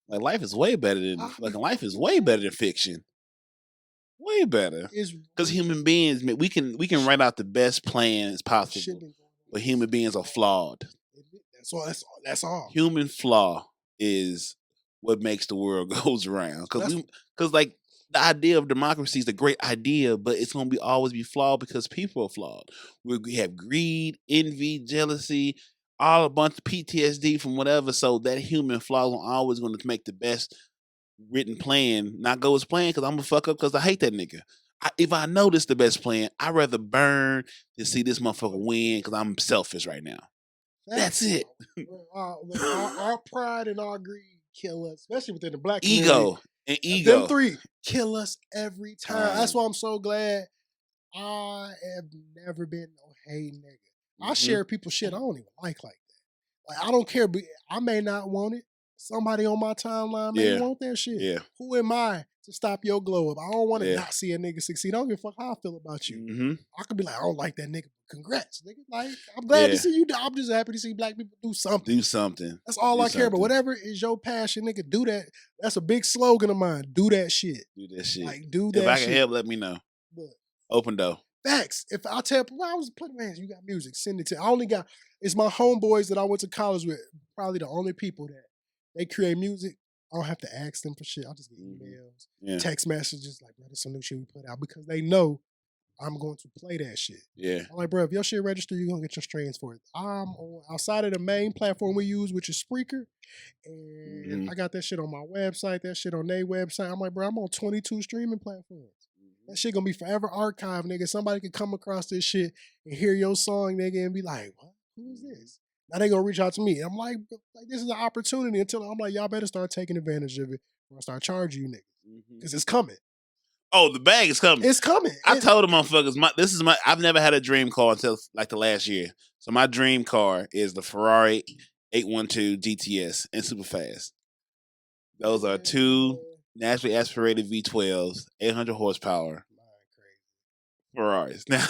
Like life is way better than life is way better than fiction. Way better. Because human beings, we can write out the best plans possible, but human beings are flawed. That's all. Human flaw is what makes the world goes around. Because like the idea of democracy is a great idea, but it's gonna always be flawed because people are flawed. We have greed, envy, jealousy, all a bunch of PTSD from whatever. So that human flaw is always going to make the best written plan not go as planned, because I'm gonna fuck up because I hate that nigga. If I know this the best plan, I'd rather burn than see this motherfucker win because I'm selfish right now. That's it. Our pride and our greed kill us, especially within the black ego community. and ego. Them three kill us every time. That's why I'm so glad I have never been no hating nigga. I share people's shit I don't even like that. Like I don't care, but I may not want it. Somebody on my timeline may want that shit. Yeah. Who am I to stop your glow up? I don't want to not see a nigga succeed. I don't give a fuck how I feel about you. I could be like, I don't like that nigga. Congrats, nigga. Like, I'm glad to see you. I'm just happy to see black people do something. Do something. That's all I care about. Whatever is your passion, nigga, do that. That's a big slogan of mine. Do that shit. Do that shit. Like, do that shit. If I can help, let me know. But, open door. Facts. If I tell people, I was putting, man, you got music, send it to. I only got, it's my homeboys that I went to college with, probably the only people that they create music. I don't have to ask them for shit. I'll just get emails, text messages, like, bro, there's some new shit we put out, because they know I'm going to play that shit. Yeah. I'm like, bro, if your shit register, you're going to get your streams for it. I'm on, outside of the main platform we use, which is Spreaker, and I got that shit on my website, that shit on their website. I'm like, bro, I'm on 22 streaming platforms. That shit gonna be forever archived, nigga. Somebody could come across this shit and hear your song, nigga, and be like, what? Who is this? Now they gonna reach out to me. I'm like this is an opportunity, until I'm like, y'all better start taking advantage of it, or I start charging you niggas. Because it's coming. Oh, the bag is coming. It's coming. I told the motherfuckers, I've never had a dream car until like the last year. So my dream car is the Ferrari 812 GTS and super fast. Those are two naturally aspirated V12s, 800 horsepower Ferraris. Now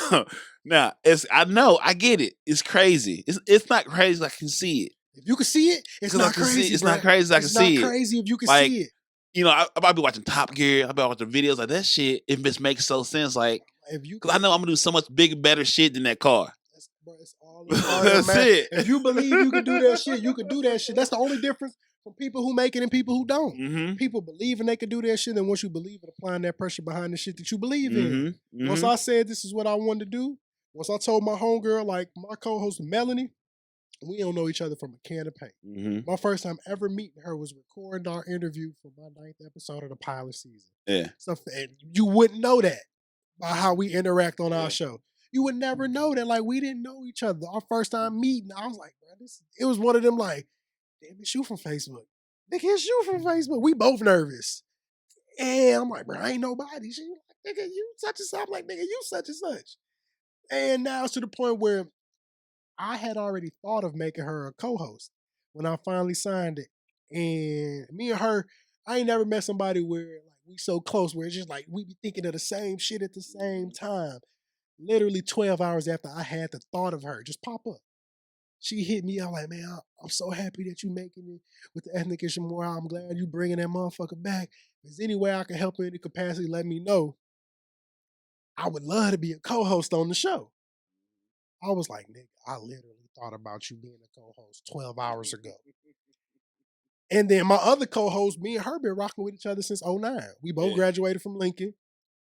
I get it. It's crazy. It's not crazy. I can see it. If you can see it, it's not crazy. It's not crazy. I can see it. It's not crazy if you can like, see it. You know, I might be watching Top Gear. I might be watching videos like that shit. It just makes so sense. Like, because I know I'm gonna do so much bigger, better shit than that car. It's all That's man. it. If you believe you can do that shit, you can do that shit. That's the only difference from people who make it and people who don't. People believing they can do that shit, and once you believe it, applying that pressure behind the shit that you believe in. Once I said this is what I wanted to do, once I told my homegirl, like my co-host Melanie, we don't know each other from a can of paint. My first time ever meeting her was recording our interview for my 9th episode of the pilot season. Yeah. So, and you wouldn't know that by how we interact on our show. You would never know that. Like, we didn't know each other. Our first time meeting, I was like, bro, it was one of them like, damn, it's you from Facebook. Nigga, it's you from Facebook. We both nervous. And I'm like, bro, I ain't nobody. She like, nigga, you such and such. I'm like, nigga, you such and such. And now it's to the point where I had already thought of making her a co-host when I finally signed it. And me and her, I ain't never met somebody where like we so close where it's just like we be thinking of the same shit at the same time. Literally 12 hours after I had the thought of her just pop up. She hit me out like, man, I'm so happy that you making it with the Ethnicish N More. I'm glad you bringing that motherfucker back. If there's any way I can help in any capacity, let me know. I would love to be a co-host on the show. I was like, nigga, I literally thought about you being a co-host 12 hours ago. And then my other co-host, me and her been rocking with each other since 2009. We both graduated from Lincoln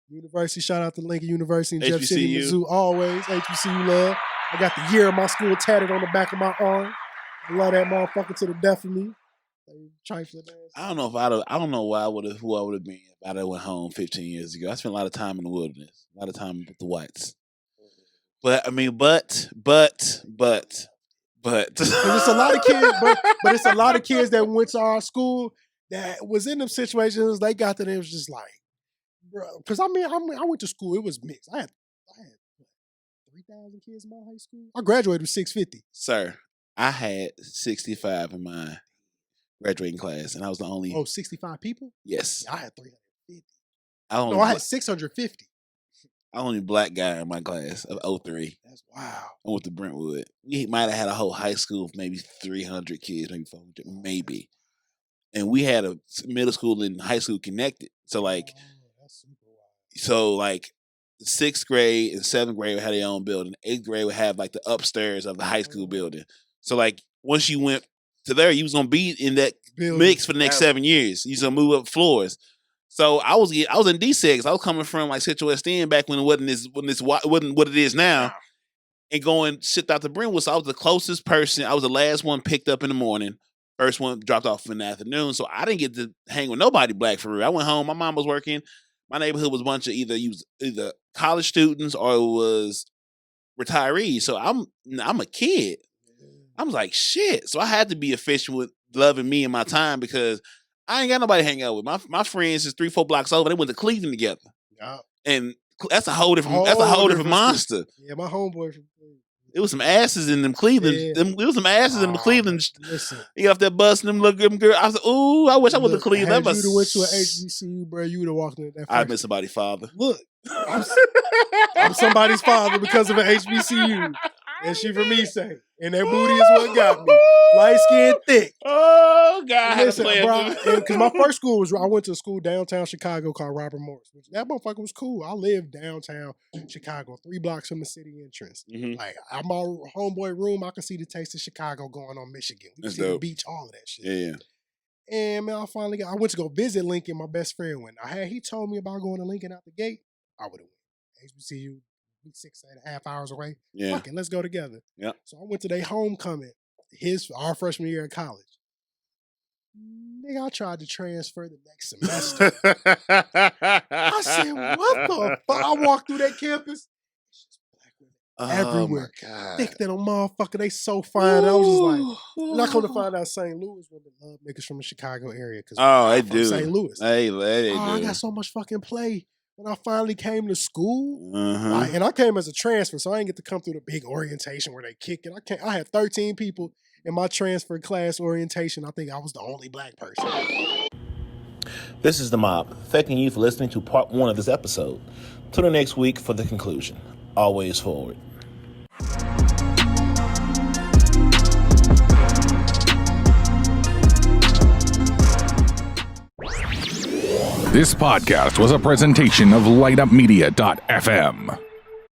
University. Shout out to Lincoln University in Jeff City, Mizzou. Always. HBCU love. I got the year of my school tatted on the back of my arm. I love that motherfucker to the death of me. Trifling ass. I don't know why who I would have been if I went home 15 years ago. I spent a lot of time in the wilderness, a lot of time with the whites. But I mean, but. It's a lot of kids, but it's a lot of kids that went to our school that was in them situations. They got to them, it was just like, bro. Because I went to school. It was mixed. I had 3,000 kids in my high school. I graduated with 650. Sir, I had 65 in my graduating class, and I was the only. 65 people? Yes. I had 350. I had 650. I was the only black guy in my class of 03. That's wow. I went to Brentwood. We might have had a whole high school of maybe 300 kids, maybe 400, maybe. And we had a middle school and high school connected. So like, that's super wild. So like, the 6th grade and 7th grade would have their own building. 8th grade would have like the upstairs of the high school building. So like, once you went to there, you was gonna be in that mix for the next 7 years. You was gonna move up floors. So I was in D6. I was coming from like Central West End back when it wasn't what it is now, and going shipped out to Brentwood. So I was the closest person. I was the last one picked up in the morning, first one dropped off in the afternoon. So I didn't get to hang with nobody black for real. I went home. My mom was working. My neighborhood was a bunch of either college students or it was retirees. So I'm a kid. I was like, shit. So I had to be efficient with loving me and my time because I ain't got nobody to hang out with. My friends is 3-4 blocks over. They went to Cleveland together. Yeah. And that's a whole different monster. Yeah, my homeboy from Cleveland. It was some asses in them Cleveland. Yeah. There was some asses in them Cleveland. Listen. You got off that bus and them little girl. I was like, ooh, I wish I went to Cleveland. Had you went to an HBCU, bro, you would have walked in that. I'd been somebody's father. Look, I'm somebody's father because of an HBCU. And she from East St. And that booty is what got me. Light skin, thick. Oh, God. Listen, bro, because my first school I went to a school downtown Chicago called Robert Morris. That motherfucker was cool. I lived downtown Chicago, 3 blocks from the city entrance. Mm-hmm. Like, I'm my homeboy room, I can see the taste of Chicago going on Michigan. We can see the beach, all of that shit. Yeah. And man, I went to go visit Lincoln. My best friend went. He told me about going to Lincoln out the gate. I would have went. HBCU, 6.5 hours away. Yeah. Fuck it, let's go together. Yeah. So I went to their homecoming, our freshman year in college. Nigga, I tried to transfer the next semester. I said, what the fuck? I walked through that campus. It's just black women everywhere. My God. Thick than a motherfucker. They so fine. And I was just like, and I come to find out St. Louis women love niggas from the Chicago area. They do. St. Louis. They do. I got so much fucking play. When I finally came to school, uh-huh. And I came as a transfer, so I didn't get to come through the big orientation where they kick it. I had 13 people in my transfer class orientation. I think I was the only black person. This is The Mob, thanking you for listening to part 1 of this episode. Tune in next week for the conclusion. Always forward. This podcast was a presentation of lightupmedia.fm.